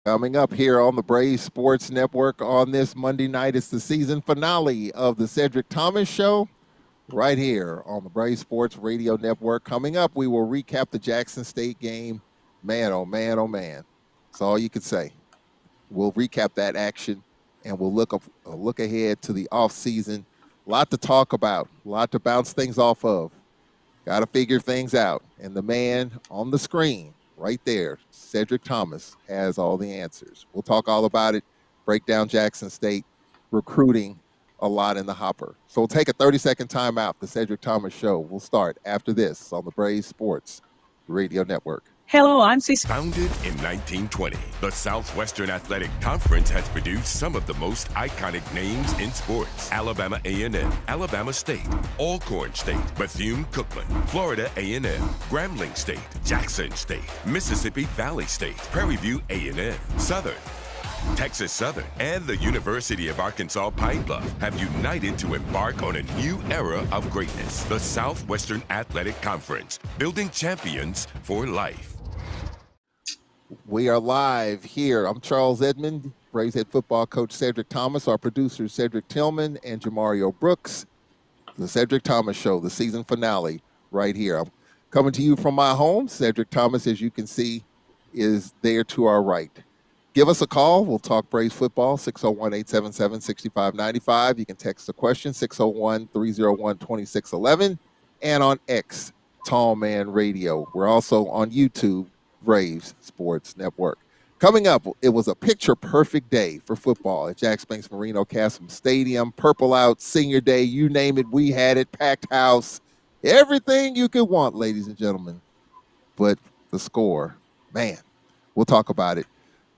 Coming up here on the Braves Sports Network on this Monday night, it's the season finale of the Cedric Thomas Show right here on the Braves Sports Radio Network. Coming up, we will recap the Jackson State game. Man, oh man, oh man. That's all you can say. We'll recap that action, and we'll look ahead to the offseason. A lot to talk about, a lot to bounce things off of. Got to figure things out. And the man on the screen right there, Cedric Thomas, has all the answers. We'll talk all about it, break down Jackson State, recruiting a lot in the hopper. So we'll take a 30-second timeout. The Cedric Thomas Show will start after this on the Braves Sports Radio Network. Hello, I'm Cece. Founded in 1920, the Southwestern Athletic Conference has produced some of the most iconic names in sports. Alabama A&M, Alabama State, Alcorn State, Bethune-Cookman, Florida A&M, Grambling State, Jackson State, Mississippi Valley State, Prairie View A&M, Southern, Texas Southern, and the University of Arkansas Pine Bluff have united to embark on a new era of greatness. The Southwestern Athletic Conference, building champions for life. We are live here. I'm Charles Edmond, Braves head football coach Cedric Thomas, our producer Cedric Tillman, and Jamario Brooks. The Cedric Thomas Show, the season finale, right here. I'm coming to you from my home. Cedric Thomas, as you can see, is there to our right. Give us a call. We'll talk Braves football, 601-877-6595. You can text a question, 601-301-2611. And on X, Tall Man Radio. We're also on YouTube, Braves Sports Network. Coming up, it was a picture-perfect day for football at Jack Spanks Marino Castle Stadium. Purple out, senior day, you name it, we had it, packed house. Everything you could want, ladies and gentlemen. But the score, man, we'll talk about it.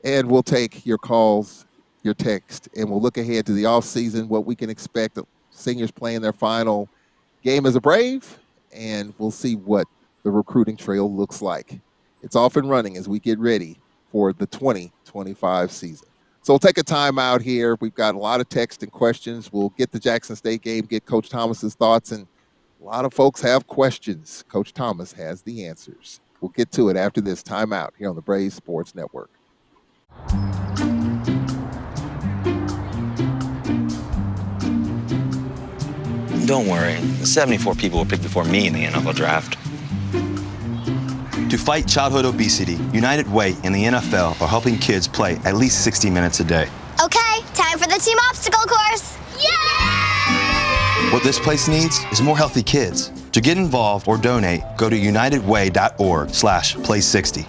And we'll take your calls, your text, and we'll look ahead to the offseason, what we can expect. The seniors playing their final game as a Brave, and we'll see what the recruiting trail looks like. It's off and running as we get ready for the 2025 season. So we'll take a time out here. We've got a lot of text and questions. We'll get the Jackson State game, get Coach Thomas's thoughts, and a lot of folks have questions. Coach Thomas has the answers. We'll get to it after this timeout here on the Braves Sports Network. Don't worry, the 74 people were picked before me in the NFL draft. To fight childhood obesity, United Way and the NFL are helping kids play at least 60 minutes a day. Okay, time for the team obstacle course. Yay! What this place needs is more healthy kids. To get involved or donate, go to unitedway.org/play60.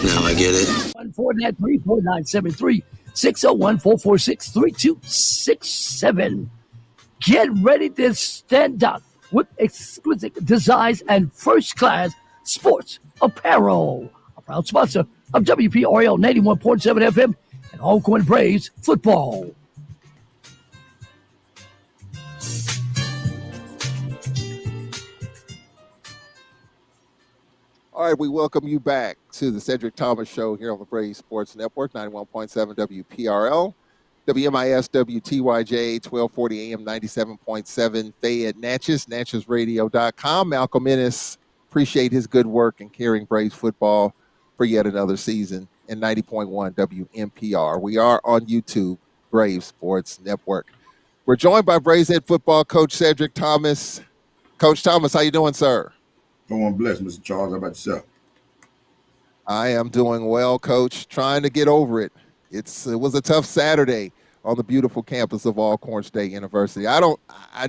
Now I get it. 149-34973, 601-446-3267. Get ready to stand out with exquisite designs and first-class sports apparel. A proud sponsor of WPRL 91.7 FM and Alcorn Braves football. All right, we welcome you back to the Cedric Thomas Show here on the Braves Sports Network, 91.7 WPRL, WMIS, WTYJ, 1240 AM, 97.7 Fayette Natchez, NatchezRadio.com. Malcolm Ennis, appreciate his good work in carrying Braves football for yet another season, and 90.1 WMPR. We are on YouTube, Braves Sports Network. We're joined by Braves head football coach Cedric Thomas. Coach Thomas, how you doing, sir? I'm blessed, Mr. Charles. How about yourself? I am doing well, Coach. Trying to get over it. It was a tough Saturday on the beautiful campus of Alcorn State University. I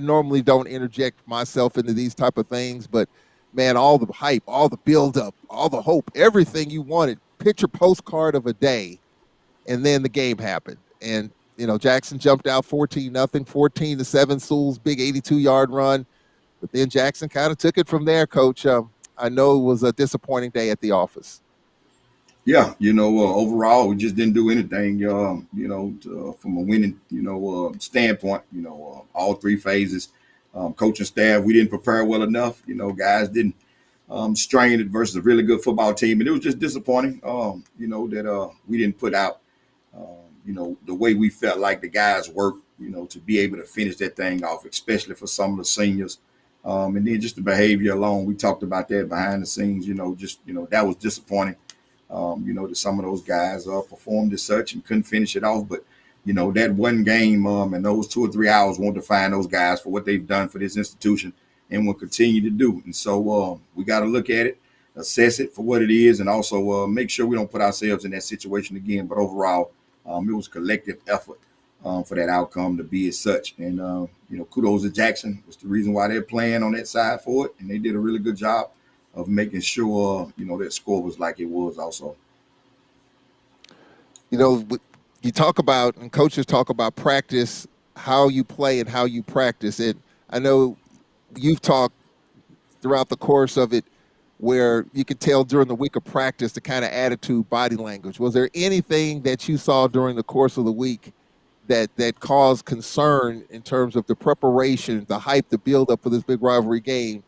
normally don't interject myself into these type of things, but man, all the hype, all the buildup, all the hope, everything you wanted. Picture postcard of a day, and then the game happened. And you know, Jackson jumped out 14-0, 14-7. Sewell's big 82-yard run. But then Jackson kind of took it from there, Coach. I know it was a disappointing day at the office. Yeah, overall, we just didn't do anything, from a winning, standpoint, all three phases. Coaching staff, we didn't prepare well enough. Guys didn't strain it versus a really good football team. And it was just disappointing, that we didn't put out, the way we felt like the guys worked, to be able to finish that thing off, especially for some of the seniors. And then just the behavior alone, we talked about that behind the scenes, that was disappointing. that some of those guys performed as such and couldn't finish it off. But, that one game and those 2 or 3 hours won't define those guys for what they've done for this institution and will continue to do. And so we got to look at it, assess it for what it is, and also make sure we don't put ourselves in that situation again. But overall, it was collective effort for that outcome to be as such. And, kudos to Jackson. It's the reason why they're playing on that side for it. And they did a really good job of making sure, that score was like it was also. You talk about, and coaches talk about practice, how you play and how you practice. And I know you've talked throughout the course of it where you could tell during the week of practice the kind of attitude, body language. Was there anything that you saw during the course of the week that caused concern in terms of the preparation, the hype, the build up for this big rivalry game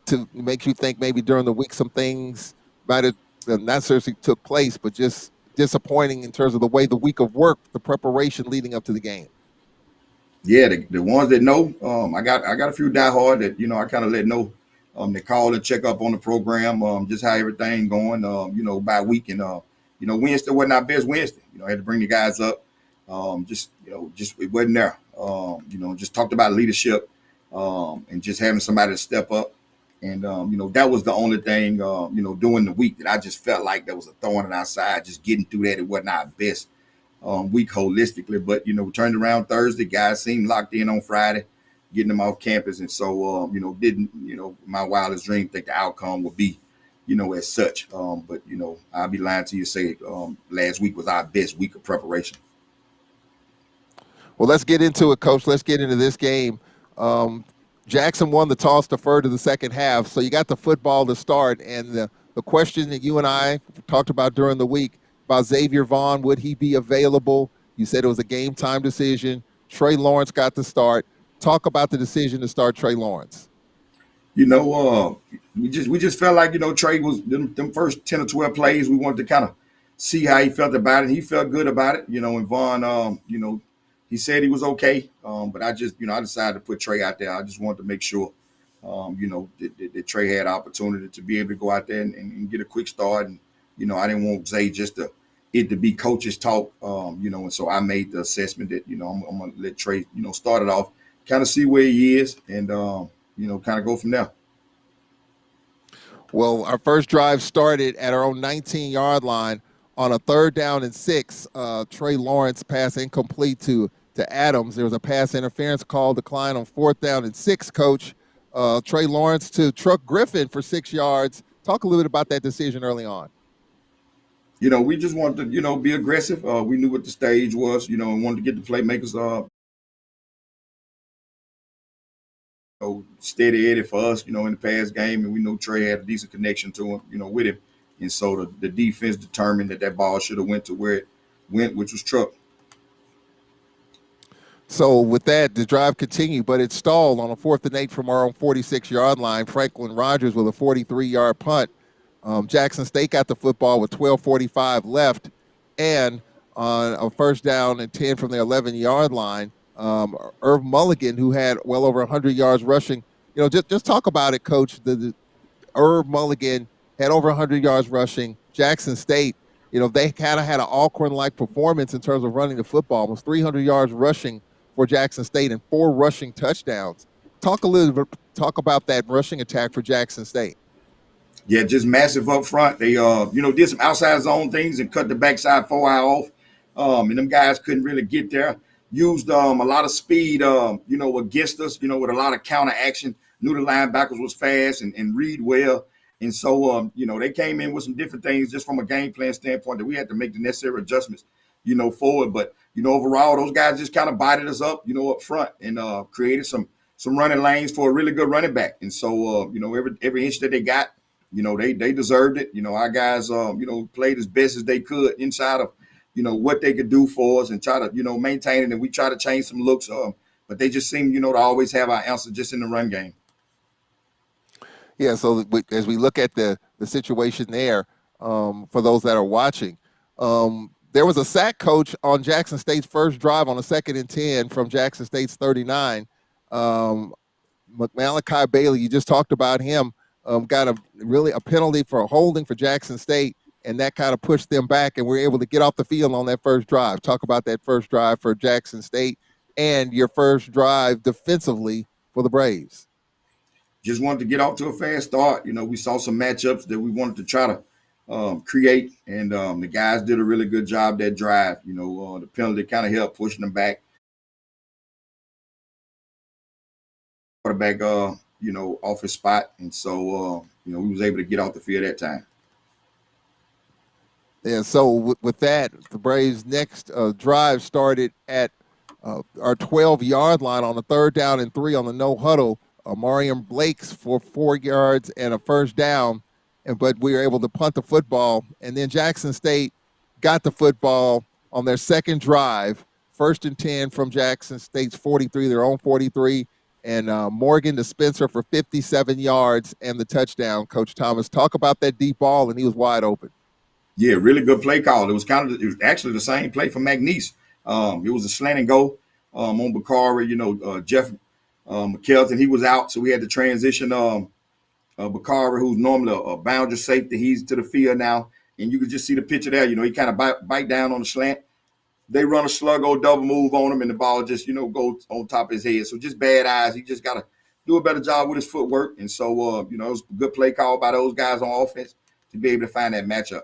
to make you think maybe during the week some things might have not necessarily took place, but just disappointing in terms of the way the week of work, the preparation leading up to the game? Yeah, the ones that know, I got a few diehard that, I kind of let know. They call and check up on the program, just how everything going, by week. And, Wednesday wasn't our best Wednesday. I had to bring the guys up. Just it wasn't there. Just talked about leadership and just having somebody to step up. And, that was the only thing, during the week that I just felt like there was a thorn in our side, just getting through that. It wasn't our best week holistically. But, we turned around Thursday. Guys seemed locked in on Friday, getting them off campus. And so, didn't, my wildest dream think the outcome would be, as such. But, I'll be lying to you to say last week was our best week of preparation. Well, let's get into it, Coach. Let's get into this game. Jackson won the toss, deferred to the second half. So you got the football to start. And the question that you and I talked about during the week about Xavier Vaughn, would he be available? You said it was a game time decision. Trey Lawrence got the start. Talk about the decision to start Trey Lawrence. We just felt like, Trey was them first 10 or 12 plays. We wanted to kind of see how he felt about it. He felt good about it, and Vaughn, he said he was okay. But I just, I decided to put Trey out there. I just wanted to make sure, that Trey had opportunity to be able to go out there and get a quick start. And, I didn't want Zay just to be coach's talk, and so I made the assessment that, I'm going to let Trey, start it off, kind of see where he is and, kind of go from there. Well, our first drive started at our own 19-yard line on a 3rd down and 6. Trey Lawrence pass incomplete to Adams. There was a pass interference call, decline on 4th down and 6, Coach. Trey Lawrence to Truck Griffin for 6 yards. Talk a little bit about that decision early on. We just wanted to, be aggressive. We knew what the stage was, and wanted to get the playmakers steady Eddie for us, in the past game. And we know Trey had a decent connection to him, with him. And so the defense determined that ball should have went to where it went, which was Truck. So with that, the drive continued, but it stalled on a 4th and 8 from our own 46-yard line. Franklin Rogers with a 43-yard punt. Jackson State got the football with 12:45 left, and on a 1st down and 10 from their 11-yard line, Irv Mulligan, who had well over 100 yards rushing. Just talk about it, Coach. The Irv Mulligan had over 100 yards rushing. Jackson State, they kind of had an Alcorn-like performance in terms of running the football. Almost 300 yards rushing for Jackson State and 4 rushing touchdowns. Talk about that rushing attack for Jackson State. Yeah, just massive up front. They, did some outside zone things and cut the backside 4-eye off. And them guys couldn't really get there. Used a lot of speed, against us, with a lot of counter action. Knew the linebackers was fast and read well. And so, they came in with some different things just from a game plan standpoint that we had to make the necessary adjustments, forward. But, overall, those guys just kind of bodied us up, up front and created some running lanes for a really good running back. And so, every inch that they got, they deserved it. Our guys, played as best as they could inside of, what they could do for us and try to, maintain it. And we try to change some looks. But they just seem, to always have our answer just in the run game. Yeah, so as we look at the situation there, for those that are watching, there was a sack, Coach, on Jackson State's first drive on a 2nd and 10 from Jackson State's 39. Malachi Bailey, you just talked about him, got a penalty for holding for Jackson State, and that kind of pushed them back, and we're able to get off the field on that first drive. Talk about that first drive for Jackson State and your first drive defensively for the Braves. Just wanted to get off to a fast start. We saw some matchups that we wanted to try to create, and the guys did a really good job that drive. The penalty kind of helped pushing them back. Quarterback, off his spot, and so we was able to get off the field that time. Yeah. So with that, the Braves' next drive started at our 12-yard line on the 3rd down and 3 on the no huddle. Marion Blake's for 4 yards and a first down, but we were able to punt the football. And then Jackson State got the football on their second drive, 1st and 10 from Jackson State's 43, their own 43. And Morgan to Spencer for 57 yards and the touchdown. Coach Thomas, talk about that deep ball, and he was wide open. Yeah, really good play call. It was actually the same play for McNeese. It was a slant and go on Bakari. Jeff McKelton, he was out, so we had to transition Bakari, who's normally a boundary safety. He's to the field now, and you could just see the picture there. He kind of bite down on the slant. They run a sluggo double move on him, and the ball just, goes on top of his head. So just bad eyes. He just got to do a better job with his footwork. And so, it was a good play call by those guys on offense to be able to find that matchup.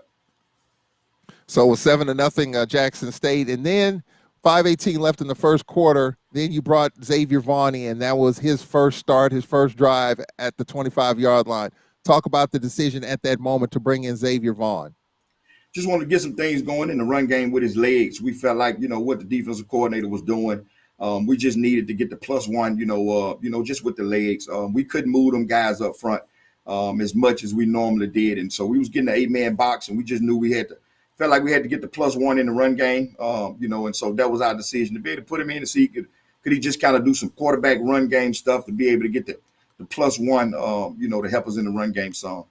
So it was 7-0 Jackson State. And then 5:18 left in the first quarter. Then you brought Xavier Vaughn in. That was his first start, his first drive at the 25-yard line. Talk about the decision at that moment to bring in Xavier Vaughn. Just wanted to get some things going in the run game with his legs. We felt like, what the defensive coordinator was doing. We just needed to get the +1, just with the legs. We couldn't move them guys up front as much as we normally did. And so we was getting the 8-man box, and we just knew felt like we had to get the +1 in the run game, and so that was our decision to be able to put him in to see could he just kind of do some quarterback run game stuff to be able to get the +1, to help us in the run game some.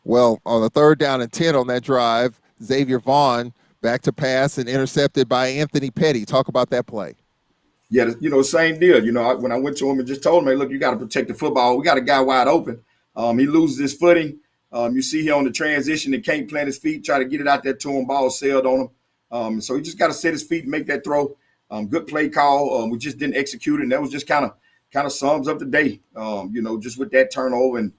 Well, on the 3rd down and 10 on that drive, Xavier Vaughn back to pass and intercepted by Anthony Petty. Talk about that play. Yeah, same deal. When I went to him and just told him, hey, look, you got to protect the football. We got a guy wide open. He loses his footing. You see here on the transition that can't plant his feet, try to get it out there to him, ball sailed on him. So he just got to set his feet and make that throw. Good play call. We just didn't execute it, and that was just kind of sums up the day, just with that turnover and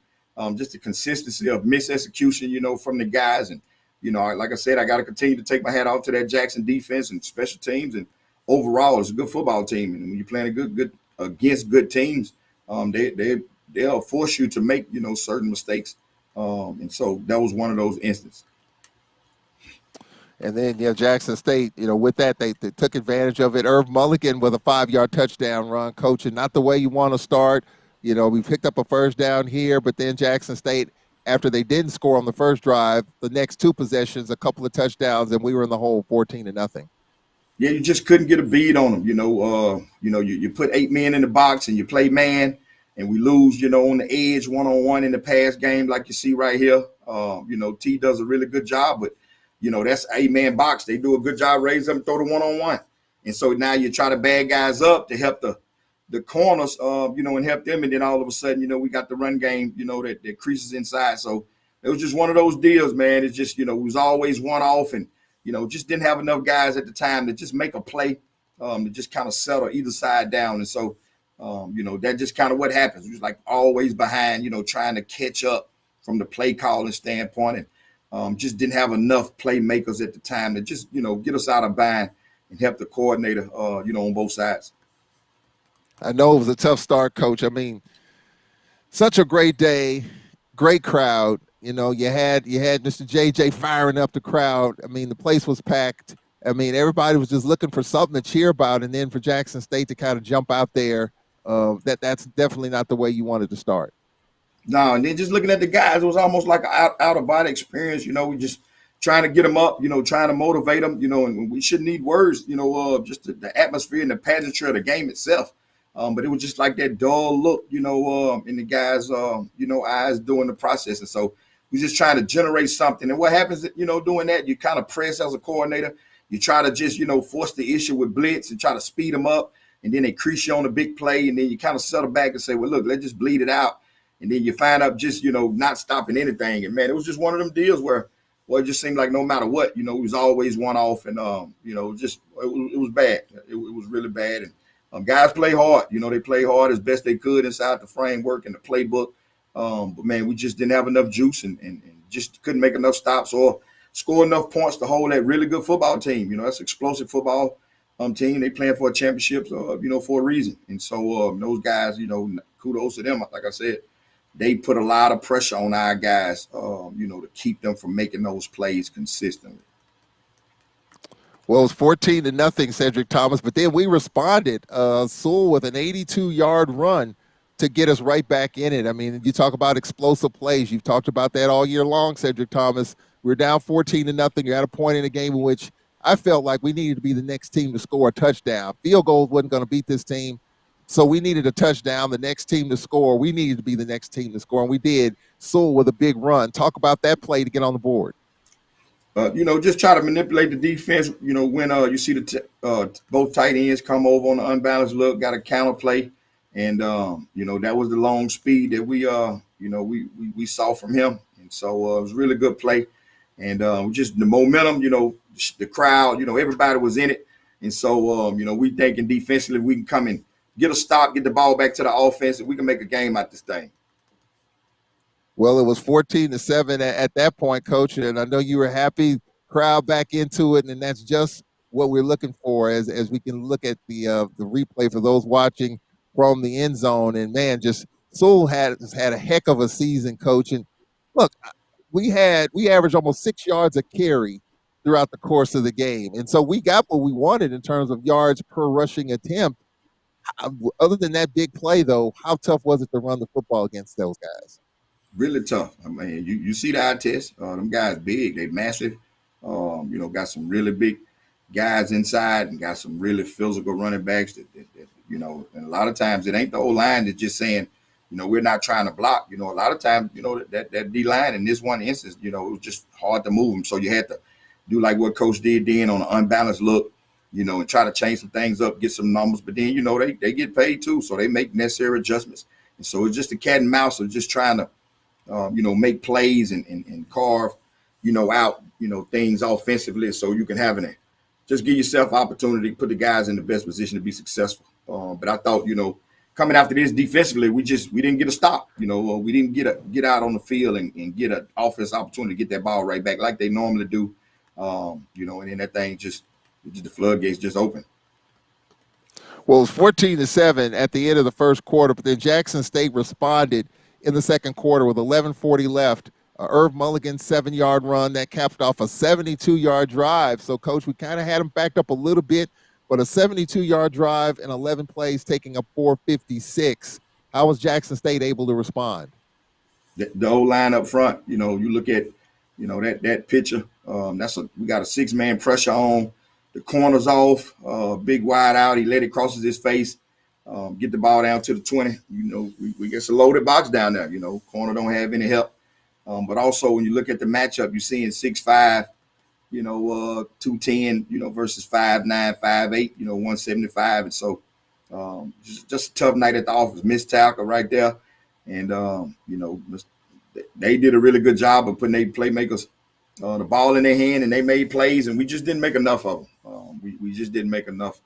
just the consistency of misexecution, from the guys. And, like I said, I got to continue to take my hat off to that Jackson defense and special teams. And overall, it's a good football team. And when you're playing good against good teams, they'll force you to make, certain mistakes. And so that was one of those instances. And then, Jackson State, with that, they took advantage of it. Irv Mulligan with a 5-yard touchdown run, coaching not the way you want to start. We picked up a first down here, but then Jackson State, after they didn't score on the first drive, the next 2 possessions, a couple of touchdowns, and we were in the hole 14-0. Yeah, you just couldn't get a beat on them. You put 8 men in the box and you play man, and we lose, on the edge, one-on-one in the pass game like you see right here. T does a really good job, but, that's 8-man box. They do a good job raising them, throw the one-on-one. And so now you try to bag guys up to help the corners, and help them. And then all of a sudden, we got the run game, that creases inside. So it was just one of those deals, man. It's just, it was always one off, and, just didn't have enough guys at the time to just make a play, to just kind of settle either side down. And so, that just kind of what happens. It was like always behind, trying to catch up from the play calling standpoint, and just didn't have enough playmakers at the time to just, get us out of bind and help the coordinator, on both sides. I know it was a tough start, Coach. I mean, such a great day, great crowd. You had Mr. JJ firing up the crowd. I mean, the place was packed. I mean, everybody was just looking for something to cheer about, and then for Jackson State to kind of jump out there, that's definitely not the way you wanted to start. No, and then just looking at the guys, it was almost like an out-of-body experience. We just trying to get them up, trying to motivate them, and we shouldn't need words, just the atmosphere and the pageantry of the game itself. But it was just like that dull look, in the guys', eyes during the process. And so we're just trying to generate something. And what happens, doing that, you kind of press as a coordinator. You try to just, force the issue with blitz and try to speed them up. And then they crease you on a big play. And then you kind of settle back and say, well, look, let's just bleed it out. and then you find up just, not stopping anything. And man, it was just one of them deals where, well, it just seemed like no matter what, it was always one off, and just it was bad. It was really bad, and guys play hard. They play hard as best they could inside the framework and the playbook. But man, we just didn't have enough juice, and just couldn't make enough stops or score enough points to hold that really good football team. That's explosive football team. They playing for a championship, for a reason. And so those guys, kudos to them. Like I said, they put a lot of pressure on our guys, to keep them from making those plays consistently. Well, it was 14-0, Cedric Thomas, but then we responded. Sewell with an 82-yard run to get us right back in it. I mean, you talk about explosive plays. You've talked about that all year long, Cedric Thomas. We're down 14-0. You're at a point in the game in which I felt like we needed to be the next team to score a touchdown. Field goals wasn't going to beat this team, so we needed a touchdown. The next team to score, we needed to be the next team to score, and we did. Sewell with a big run. Talk about that play to get on the board. Just try to manipulate the defense. When you see both tight ends come over on the unbalanced look, got a counter play, and that was the long speed that we saw from him, and so it was a really good play, and just the momentum. The crowd. Everybody was in it, and so we thinking defensively we can come and get a stop, get the ball back to the offense, and we can make a game out this thing. Well, it was 14-7 at that point, Coach, and I know you were happy. Crowd back into it, and that's just what we're looking for as we can look at the replay for those watching from the end zone. And man, just Sewell had a heck of a season, Coach. And look, we averaged almost 6 yards a carry throughout the course of the game, and so we got what we wanted in terms of yards per rushing attempt. Other than that big play, though, how tough was it to run the football against those guys? Really tough. I mean, you see the eye test. Them guys big. They massive. Got some really big guys inside and got some really physical running backs that and a lot of times it ain't the O-line that's just saying, we're not trying to block. A lot of times, that D-line in this one instance, it was just hard to move them. So you had to do like what Coach did then on an unbalanced look, and try to change some things up, get some numbers. But then, they get paid too. So they make necessary adjustments. And so it's just a cat and mouse of just trying to, make plays and carve, out, things offensively so you can have just give yourself opportunity, put the guys in the best position to be successful. But I thought, coming after this defensively, we didn't get a stop. We didn't get out on the field and get an offense opportunity to get that ball right back like they normally do. And then that thing the floodgates just open. Well, it was 14-7 at the end of the first quarter, but then Jackson State responded in the second quarter with 11:40 left. Irv Mulligan's 7-yard run that capped off a 72-yard drive. So, Coach, we kind of had him backed up a little bit, but a 72-yard drive and 11 plays taking up 456. How was Jackson State able to respond? The whole line up front, you look at, that picture. We got a 6-man pressure on. The corner's off, big wide out. He let it crosses his face. Get the ball down to the 20. We get a loaded box down there. Corner don't have any help. But also when you look at the matchup, you're seeing 6'5", 210, versus 5'9", 5'8", 175. And so just a tough night at the office. Missed tackle right there. And, they did a really good job of putting their playmakers the ball in their hand, and they made plays, and we just didn't make enough of them. We just didn't make enough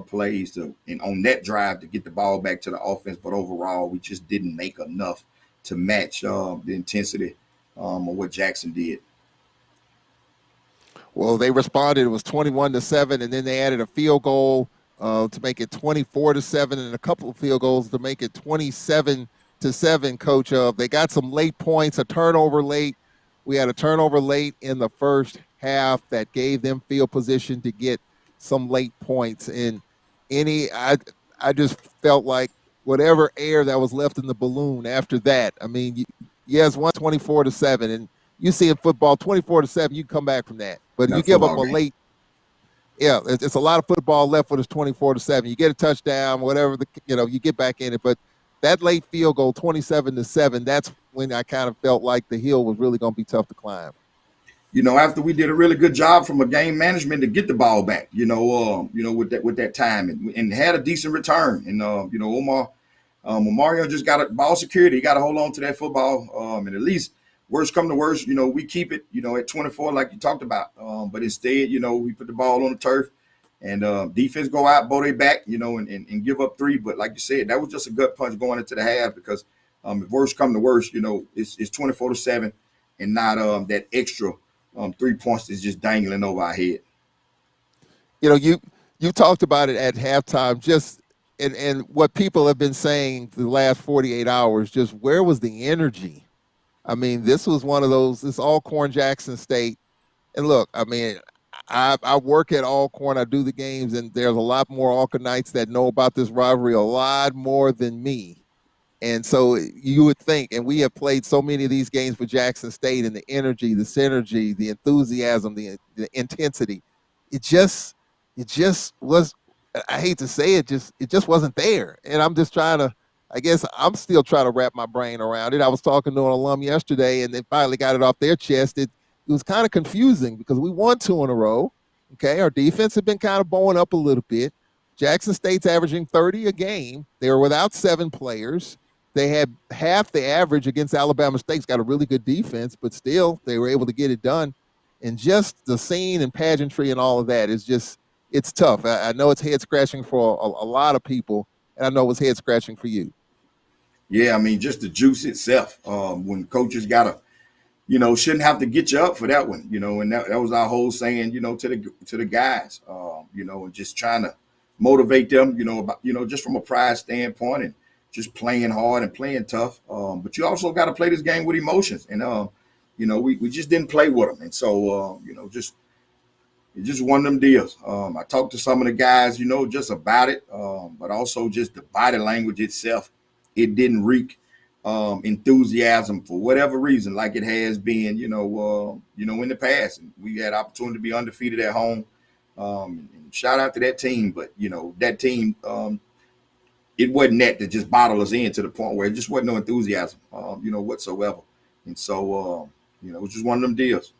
plays and on that drive to get the ball back to the offense. But overall, we just didn't make enough to match the intensity of what Jackson did. Well, they responded. It was 21-7, and then they added a field goal to make it 24-7, and a couple of field goals to make it 27-7. Coach, they got some late points, a turnover late. We had a turnover late in the first half that gave them field position to get some late points. And I just felt like whatever air that was left in the balloon after that. I mean, yes, 24-7, and you see in football, 24-7, you come back from that. But you give up a late, it's a lot of football left when it's 24-7. You get a touchdown, whatever, you get back in it. But that late field goal, 27-7, that's when I kind of felt like the hill was really going to be tough to climb. After we did a really good job from a game management to get the ball back, with that time and had a decent return. And, Omar Mario just got a ball security. He got to hold on to that football. And at least worst come to worst, we keep it, at 24 like you talked about. But instead, we put the ball on the turf and defense go out, bow their back, and give up 3. But like you said, that was just a gut punch going into the half because if worst come to worst, it's 24-7 and not that extra 3 points that's just dangling over our head. You talked about it at halftime, just and what people have been saying the last 48 hours, just where was the energy? I mean, this was one of those, this Alcorn Jackson State. And look, I mean, I work at Alcorn, I do the games, and there's a lot more Alcornites that know about this rivalry a lot more than me. And so you would think, and we have played so many of these games for Jackson State, and the energy, the synergy, the enthusiasm, the intensity, it just was. I hate to say it, it just wasn't there. And I'm just trying to. I guess I'm still trying to wrap my brain around it. I was talking to an alum yesterday, and they finally got it off their chest. It was kind of confusing because we won 2 in a row. Okay, our defense had been kind of bowing up a little bit. Jackson State's averaging 30 a game. They were without 7 players. They had half the average against Alabama State's got a really good defense, but still they were able to get it done. And just the scene and pageantry and all of that is just, it's tough. I know it's head scratching for a lot of people, and I know it was head scratching for you. Yeah, I mean, just the juice itself. When coaches gotta, shouldn't have to get you up for that one, and that was our whole saying, to the guys, and just trying to motivate them, about, just from a pride standpoint and just playing hard and playing tough. But you also got to play this game with emotions. And, we just didn't play with them. And so, it's just one of them deals. I talked to some of the guys, just about it, but also just the body language itself. It didn't reek enthusiasm for whatever reason, like it has been, in the past. And we had opportunity to be undefeated at home. And shout out to that team. But, that team, it wasn't that just bottled us in to the point where it just wasn't no enthusiasm, whatsoever. And so, it was just one of them deals.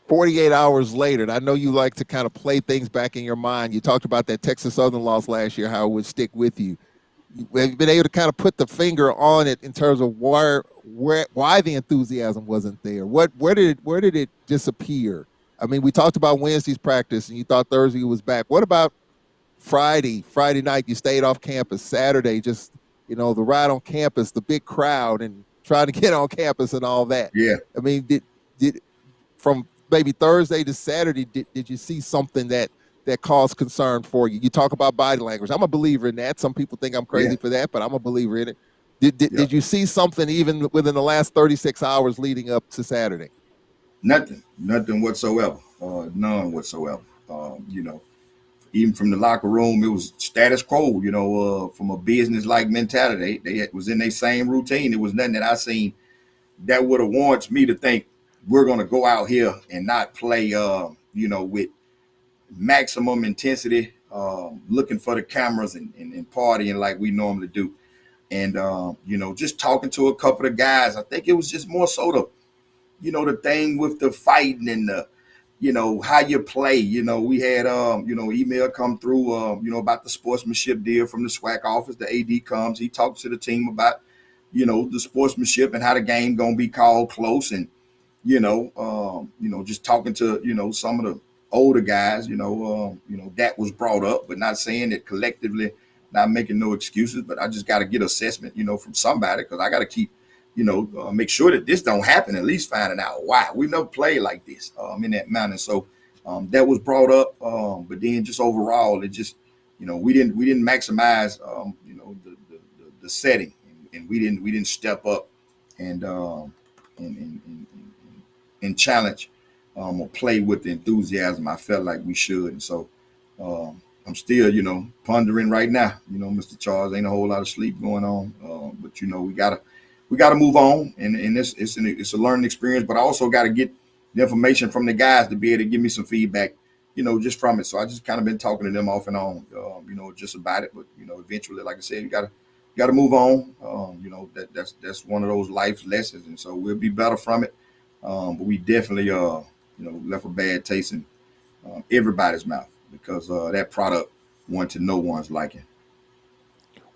48 hours later, and I know you like to kind of play things back in your mind. You talked about that Texas Southern loss last year, how it would stick with you. Have you been able to kind of put the finger on it in terms of why the enthusiasm wasn't there? Where did it disappear? I mean, we talked about Wednesday's practice, and you thought Thursday was back. What about Friday night? You stayed off campus. Saturday, just the ride on campus, the big crowd, and trying to get on campus and all that. Yeah. I mean, did from maybe Thursday to Saturday, did you see something that caused concern for you? You talk about body language. I'm a believer in that. Some people think I'm crazy for that, but I'm a believer in it. Did you see something even within the last 36 hours leading up to Saturday? Nothing whatsoever. None whatsoever. Even from the locker room, it was status quo, from a business-like mentality. They was in their same routine. It was nothing that I seen that would have warranted me to think we're going to go out here and not play, with maximum intensity, looking for the cameras and partying like we normally do. And, just talking to a couple of guys, I think it was just more so the thing with the fighting and the, how you play. We had, email come through, about the sportsmanship deal from the SWAC office. The AD comes, he talks to the team about, the sportsmanship and how the game going to be called close. And, just talking to, some of the older guys, that was brought up, but not saying it collectively, not making no excuses, but I just got to get assessment, from somebody, because I got to keep, make sure that this don't happen, at least finding out why. We never played like this in that manner. So that was brought up. But then just overall, it just, we didn't maximize, the setting, and we didn't step up and challenge or play with the enthusiasm I felt like we should. And so I'm still, pondering right now. Mr. Charles, ain't a whole lot of sleep going on, but we gotta move on, and it's a learning experience. But I also got to get the information from the guys to be able to give me some feedback, just from it. So I just kind of been talking to them off and on, just about it. But eventually, like I said, you gotta move on. That's one of those life lessons, and so we'll be better from it. But we definitely, left a bad taste in everybody's mouth because that product went to no one's liking.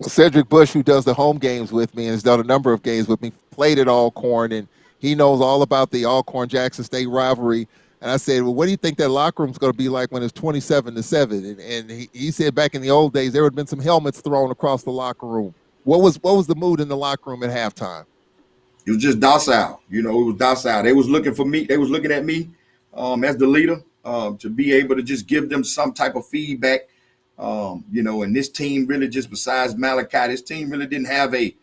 Cedric Bush, who does the home games with me and has done a number of games with me, played at Alcorn, and he knows all about the Alcorn-Jackson State rivalry. And I said, well, what do you think that locker room's going to be like when it's 27-7? And he said back in the old days, there would have been some helmets thrown across the locker room. What was the mood in the locker room at halftime? It was just docile. It was docile. They was looking for me. They was looking at me as the leader to be able to just give them some type of feedback. And this team really, just besides Malachi, this team really didn't have a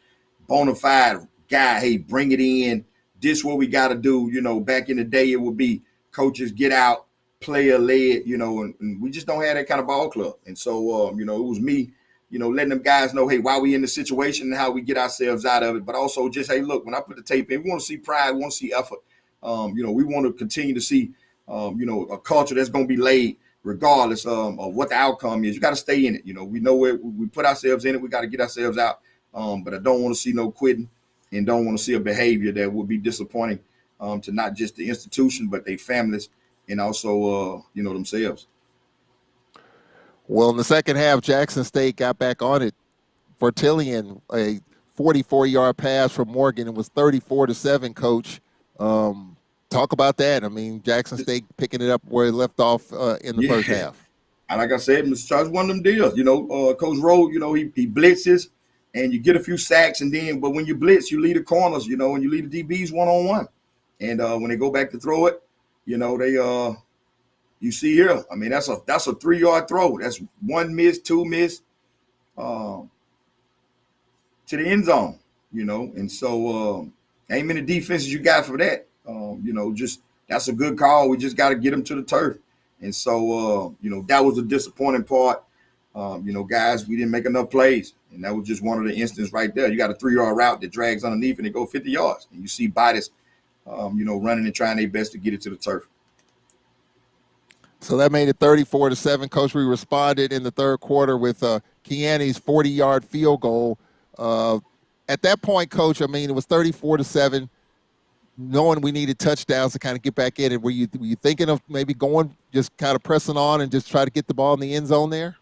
bona fide guy. Hey, bring it in. This what we got to do. Back in the day, it would be coaches get out, player led. And we just don't have that kind of ball club. And so, it was me. Letting them guys know, hey, why we in the situation and how we get ourselves out of it. But also just, hey, look, when I put the tape in, we want to see pride, we want to see effort. We want to continue to see, a culture that's going to be laid regardless of what the outcome is. You got to stay in it. We know where we put ourselves in it. We got to get ourselves out. But I don't want to see no quitting and don't want to see a behavior that would be disappointing to not just the institution, but their families and also, themselves. Well, in the second half, Jackson State got back on it. Bertillion, a 44-yard pass from Morgan. It was 34-7, Coach. Talk about that. I mean, Jackson State picking it up where it left off in the first half. And like I said, Mr. Charles, one of them deals. Coach Rowe, he blitzes and you get a few sacks, but when you blitz, you lead the corners, and you lead the DBs one-on-one. And when they go back to throw it, they you see here, I mean, that's a 3-yard throw. That's one miss, two miss to the end zone, And so ain't many defenses you got for that. Just that's a good call. We just got to get them to the turf. And so, that was the disappointing part. Guys, we didn't make enough plays. And that was just one of the instances right there. You got a 3-yard route that drags underneath and it go 50 yards. And you see bodies, running and trying their best to get it to the turf. So that made it 34-7. Coach, we responded in the third quarter with Kiani's 40-yard field goal. At that point, Coach, I mean, it was 34-7, knowing we needed touchdowns to kind of get back in it. Were you thinking of maybe going, just kind of pressing on and just try to get the ball in the end zone there?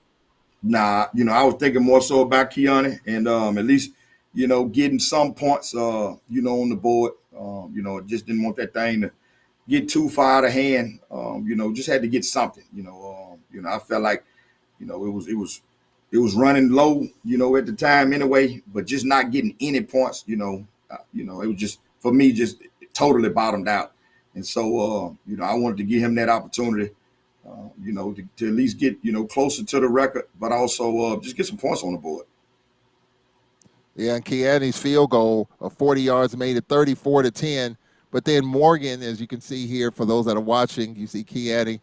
Nah, I was thinking more so about Kiani and at least, getting some points, on the board. Just didn't want that thing to get too far out of hand. Just had to get something. I felt like, it was running low, at the time anyway, but just not getting any points. It was just for me, just totally bottomed out. And so, I wanted to give him that opportunity, to at least get closer to the record, but also just get some points on the board. Yeah, and Kiani's field goal of 40 yards made it 34-10. But then Morgan, as you can see here, for those that are watching, you see Kiani.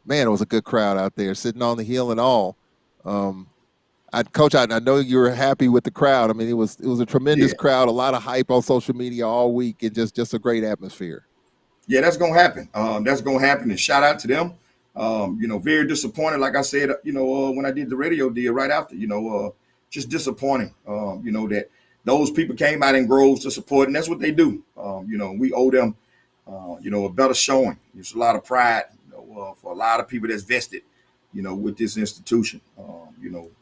Man, it was a good crowd out there, sitting on the hill and all. Coach, I know you were happy with the crowd. I mean, it was a tremendous crowd, a lot of hype on social media all week, and just a great atmosphere. Yeah, that's gonna happen. That's gonna happen, and shout out to them. Very disappointed, like I said, when I did the radio deal right after, just disappointing. That those people came out in groves to support, and that's what they do. We owe them, a better showing. There's a lot of pride, for a lot of people that's vested, with this institution,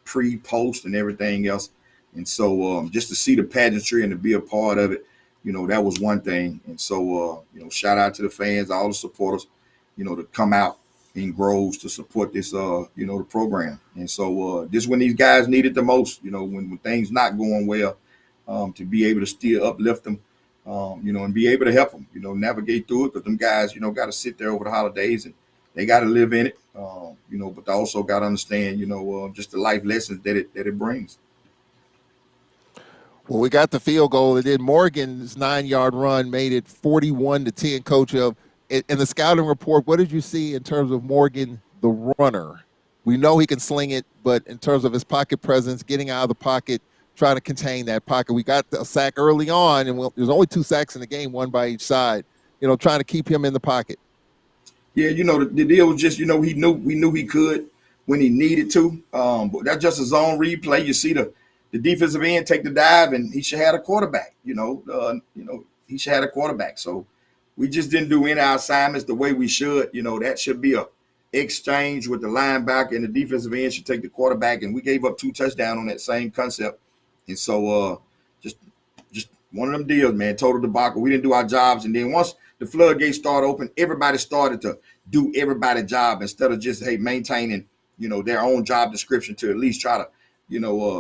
pre, post, and everything else. And so just to see the pageantry and to be a part of it, that was one thing. And so, shout out to the fans, all the supporters, to come out in groves to support this, the program. And so this when these guys need it the most, when things not going well, to be able to still uplift them, and be able to help them, navigate through it. Because them guys, got to sit there over the holidays and they got to live in it, but they also got to understand, just the life lessons that it brings. Well, we got the field goal, and then Morgan's 9-yard run made it 41-10. Coach, in the scouting report, what did you see in terms of Morgan, the runner? We know he can sling it, but in terms of his pocket presence, getting out of the pocket, trying to contain that pocket. We got a sack early on, and there's only 2 sacks in the game, one by each side, trying to keep him in the pocket. Yeah, the deal was just, we knew he could when he needed to. But that's just a zone replay. You see the defensive end take the dive, and he should have a quarterback. He should have a quarterback. So we just didn't do any of our assignments the way we should. That should be a exchange with the linebacker, and the defensive end should take the quarterback. And we gave up 2 touchdowns on that same concept. And so just one of them deals, man. Total debacle. We didn't do our jobs, and then once the floodgates started open, everybody started to do everybody's job instead of just maintaining their own job description to at least try to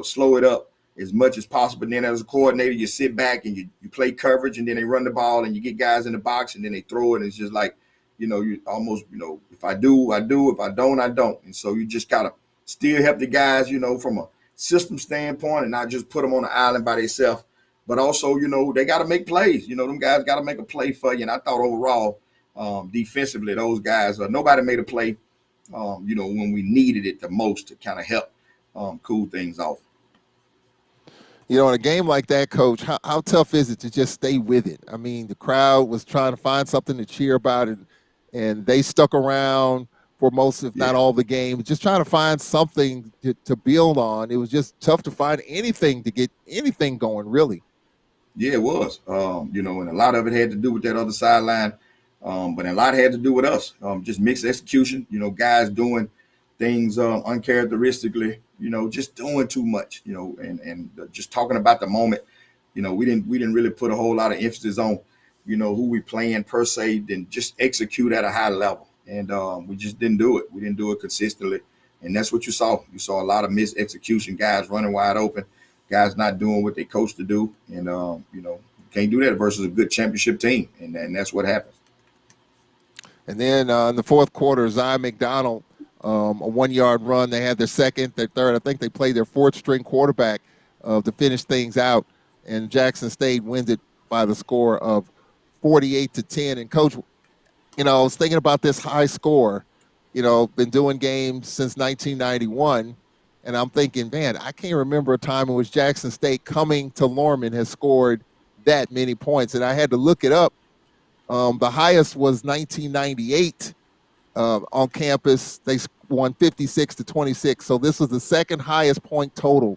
slow it up as much as possible. And then as a coordinator, you sit back and you play coverage, and then they run the ball and you get guys in the box and then they throw it. And it's just like you almost if I do, I do. If I don't, I don't. And so you just gotta still help the guys from a system standpoint and not just put them on the island by themselves. But also, they got to make plays. Them guys got to make a play for you. And I thought overall, defensively, those guys, nobody made a play, when we needed it the most to kind of help cool things off. In a game like that, Coach, how tough is it to just stay with it? I mean, the crowd was trying to find something to cheer about, and they stuck around for most, if not all, the game, just trying to find something to build on. It was just tough to find anything to get anything going, really. Yeah, it was. And a lot of it had to do with that other sideline, but a lot had to do with us. Just mixed execution. Guys doing things uncharacteristically. Just doing too much. And just talking about the moment. We didn't really put a whole lot of emphasis on, who we playing per se. Then just execute at a high level, and we just didn't do it. We didn't do it consistently, and that's what you saw. You saw a lot of missed execution. Guys running wide open. Guys not doing what they coached to do, and can't do that versus a good championship team, and that's what happens. And then in the fourth quarter, Zion McDonald, a 1-yard run. They had their second, their third. I think they played their fourth-string quarterback to finish things out, and Jackson State wins it by the score of 48-10. And Coach, I was thinking about this high score. Been doing games since 1991. And I'm thinking, man, I can't remember a time in which Jackson State coming to Lorman has scored that many points. And I had to look it up. The highest was 1998 on campus. They won 56-26. So this was the second highest point total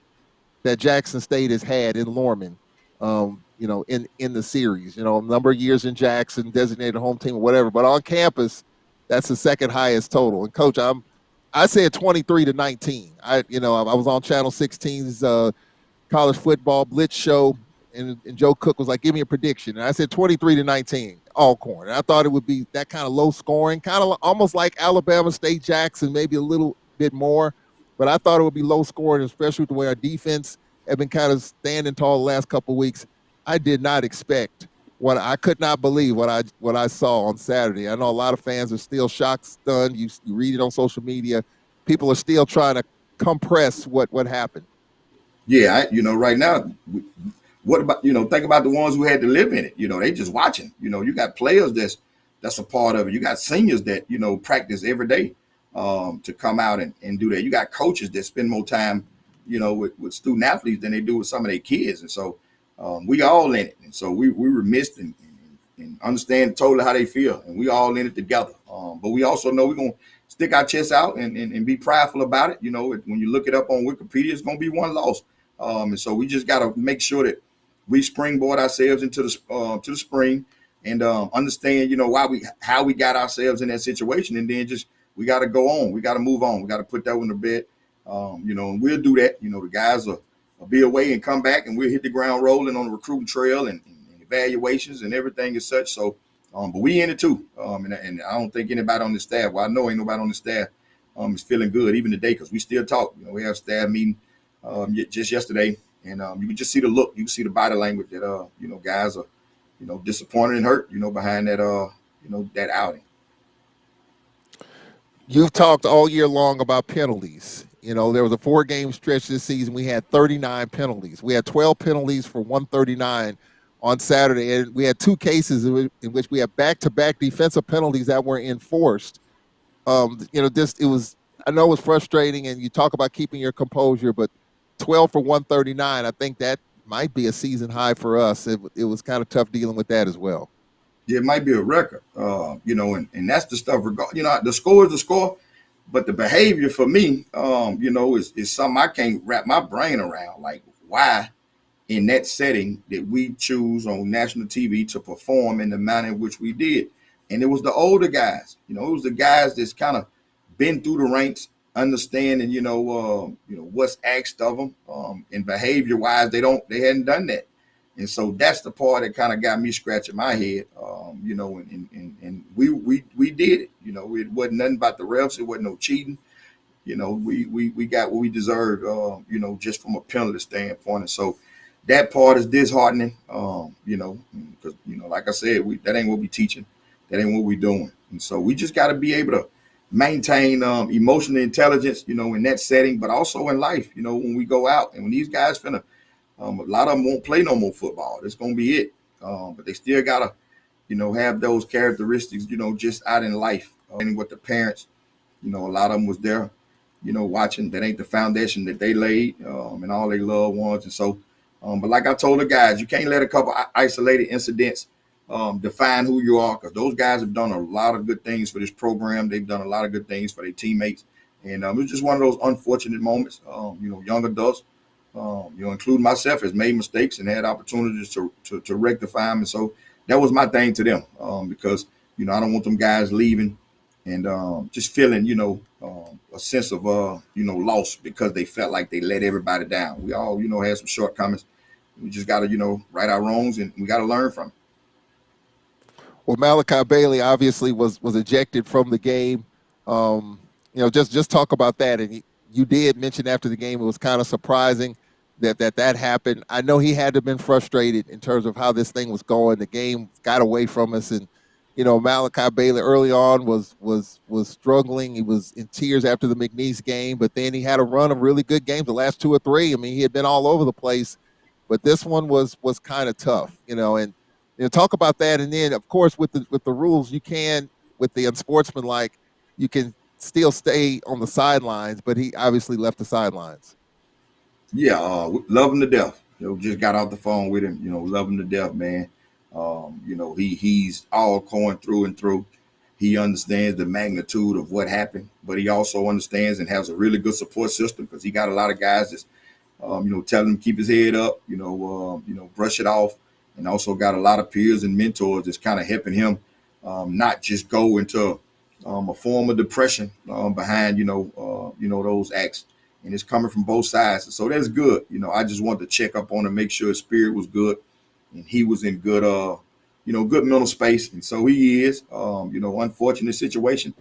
that Jackson State has had in Lorman, in the series. A number of years in Jackson, designated home team or whatever. But on campus, that's the second highest total. And, Coach, I said 23-19. I was on Channel 16's college football blitz show, and Joe Cook was like, "Give me a prediction." And I said 23-19, Alcorn. And I thought it would be that kind of low scoring, kind of almost like Alabama State Jackson, maybe a little bit more. But I thought it would be low scoring, especially with the way our defense had been kind of standing tall the last couple of weeks. I did not expect I could not believe what I saw on Saturday. I know a lot of fans are still shocked, stunned. You read it on social media. People are still trying to compress what happened. Yeah, right now, what about think about the ones who had to live in it. They just watching. You got players that's a part of it. You got seniors that practice every day to come out and do that. You got coaches that spend more time with student athletes than they do with some of their kids, and so we all in it. And so we remiss and understand totally how they feel, and we all in it together. But we also know we're gonna stick our chests out and be prideful about it. When you look it up on Wikipedia, it's gonna be one loss. And so we just got to make sure that we springboard ourselves into the spring and understand, how we got ourselves in that situation, and then just we got to go on. We got to move on. We got to put that one to bed. And we'll do that. The guys will be away and come back, and we'll hit the ground rolling on the recruiting trail and evaluations and everything as such. So, but we in it too. And I don't think anybody on the staff. Well, I know ain't nobody on the staff is feeling good even today, because we still talk. We have staff meeting just yesterday, and you can just see the look. You can see the body language that guys are disappointed and hurt behind that that outing. You've talked all year long about penalties. There was a 4-game stretch this season. We had 39 penalties. We had 12 penalties for 139 on Saturday, and we had 2 cases in which we had back-to-back defensive penalties that were enforced. I know it was frustrating, and you talk about keeping your composure, but 12 for 139, I think that might be a season high for us. It was kind of tough dealing with that as well. Yeah, it might be a record, and that's the stuff. The score is the score, but the behavior for me, is something I can't wrap my brain around. Like, why in that setting did we choose on national TV to perform in the manner in which we did? And it was the older guys. It was the guys that's kind of been through the ranks, understanding, what's asked of them, and behavior wise, they hadn't done that. And so that's the part that kind of got me scratching my head, and we did it. It wasn't nothing about the refs. It wasn't no cheating. We got what we deserved, just from a penalty standpoint. And so that part is disheartening, because, like I said, that ain't what we teaching. That ain't what we doing. And so we just got to be able to maintain emotional intelligence, in that setting, but also in life, when we go out and when these guys finna, a lot of them won't play no more football. That's going to be it. But they still got to, have those characteristics, just out in life, and with the parents, a lot of them was there, watching. That ain't the foundation that they laid, and all their loved ones. And so, but like I told the guys, you can't let a couple isolated incidents define who you are, because those guys have done a lot of good things for this program. They've done a lot of good things for their teammates. And it was just one of those unfortunate moments. Young adults, including myself, has made mistakes and had opportunities to rectify them. And so that was my thing to them, because, I don't want them guys leaving and just feeling, a sense of, loss because they felt like they let everybody down. We all, had some shortcomings. We just got to, right our wrongs, and we got to learn from it. Well, Malachi Bailey obviously was ejected from the game. Just talk about that. And you did mention after the game it was kind of surprising that happened. I know he had to have been frustrated in terms of how this thing was going. The game got away from us, and Malachi Bailey early on was struggling. He was in tears after the McNeese game, but then he had a run of really good games the last 2 or 3. I mean, he had been all over the place, but this one was kind of tough, and talk about that. And then, of course, with the rules, you can, with the unsportsmanlike, you can still stay on the sidelines, but he obviously left the sidelines. Yeah, love him to death. Just got off the phone with him. Love him to death, man. He's all going through and through. He understands the magnitude of what happened, but he also understands and has a really good support system, because he got a lot of guys that's, telling him to keep his head up, brush it off. And also got a lot of peers and mentors that's kind of helping him not just go into a form of depression behind, those acts. And it's coming from both sides. And so that's good. I just wanted to check up on him, make sure his spirit was good and he was in good, good mental space. And so he is, unfortunate situation,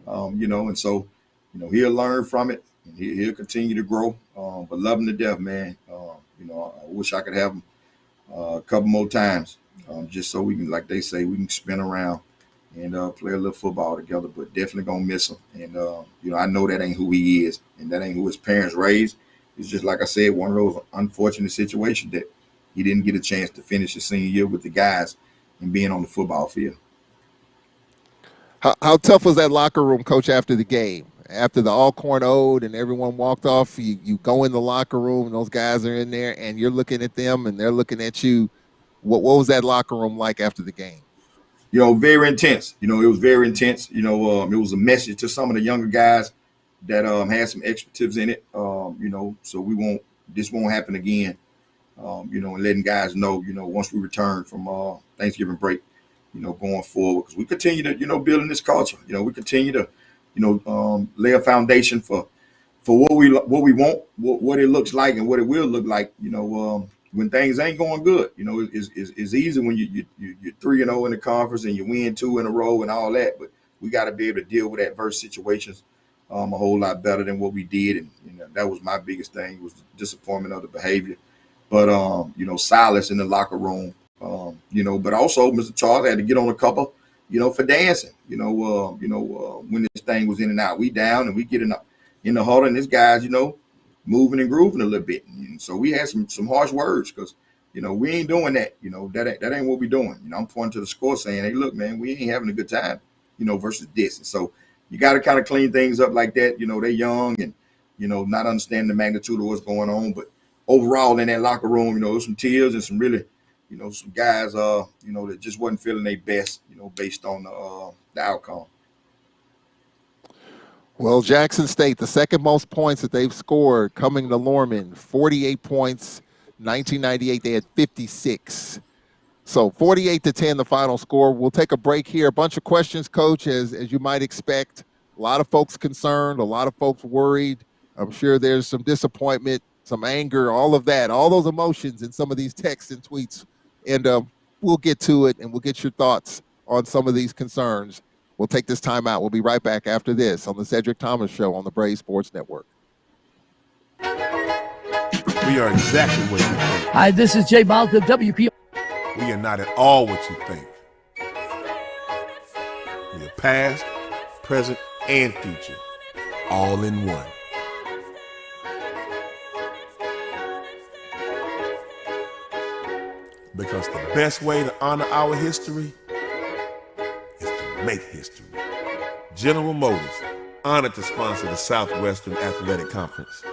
and so, he'll learn from it and he'll continue to grow. But love him to death, man. I wish I could have him a couple more times, just so we can, like they say, we can spin around and play a little football together. But definitely gonna miss him. And I know that ain't who he is, and that ain't who his parents raised. It's just, like I said, one of those unfortunate situations that he didn't get a chance to finish his senior year with the guys and being on the football field. How tough was that locker room, Coach, after the game? After the Alcorn Ode and everyone walked off, you go in the locker room and those guys are in there and you're looking at them and they're looking at you. What was that locker room like after the game? Very intense. It was very intense. It was a message to some of the younger guys that had some expletives in it. So this won't happen again. And letting guys know, once we return from Thanksgiving break, going forward, because we continue to, building this culture. We continue to, lay a foundation for what we want, what it looks like, and what it will look like. When things ain't going good, it's easy when you're 3-0 in the conference and you win 2 in a row and all that. But we got to be able to deal with adverse situations a whole lot better than what we did, and that was my biggest thing, was the disappointment of the behavior. But silence in the locker room. But also Mr. Charles had to get on a couple, for dancing. When this thing was in and out, we down and we get in the huddle, and this guy's, moving and grooving a little bit. And so we had some harsh words, because, we ain't doing that. That ain't what we doing. I'm pointing to the score saying, hey, look, man, we ain't having a good time, versus this. And so you got to kind of clean things up like that. They're young and, not understanding the magnitude of what's going on. But overall in that locker room, there's some tears and some really, some guys, that just wasn't feeling their best, based on the outcome. Well, Jackson State, the second most points that they've scored coming to Lorman, 48 points. 1998, they had 56. So 48-10, the final score. We'll take a break here. A bunch of questions, Coach, as you might expect. A lot of folks concerned, a lot of folks worried. I'm sure there's some disappointment, some anger, all of that, all those emotions in some of these texts and tweets. And we'll get to it, and we'll get your thoughts on some of these concerns. We'll take this time out. We'll be right back after this on the Cedric Thomas Show on the Braves Sports Network. We are exactly what you think. Hi, this is Jay Miles of WPRL. We are not at all what you think. We are past, present, and future, all in one. Because the best way to honor our history is to make history. General Motors, honored to sponsor the Southwestern Athletic Conference.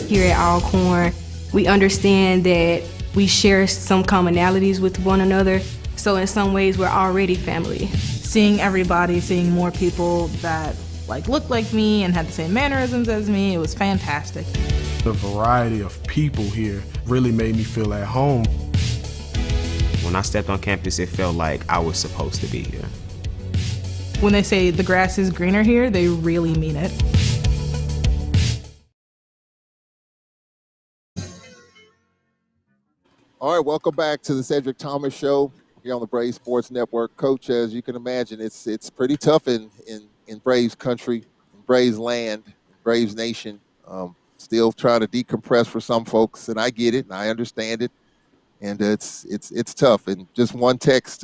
Here at Alcorn, we understand that we share some commonalities with one another. So in some ways, we're already family. Seeing everybody, seeing more people that looked like me and had the same mannerisms as me, it was fantastic. The variety of people here really made me feel at home. When I stepped on campus, it felt like I was supposed to be here. When they say the grass is greener here, they really mean it. All right, welcome back to the Cedric Thomas Show here on the Braves Sports Network. Coach, as you can imagine, it's pretty tough in Braves country, in Braves land, Braves nation. Still trying to decompress for some folks, and I get it, and I understand it, and it's tough. And just one text,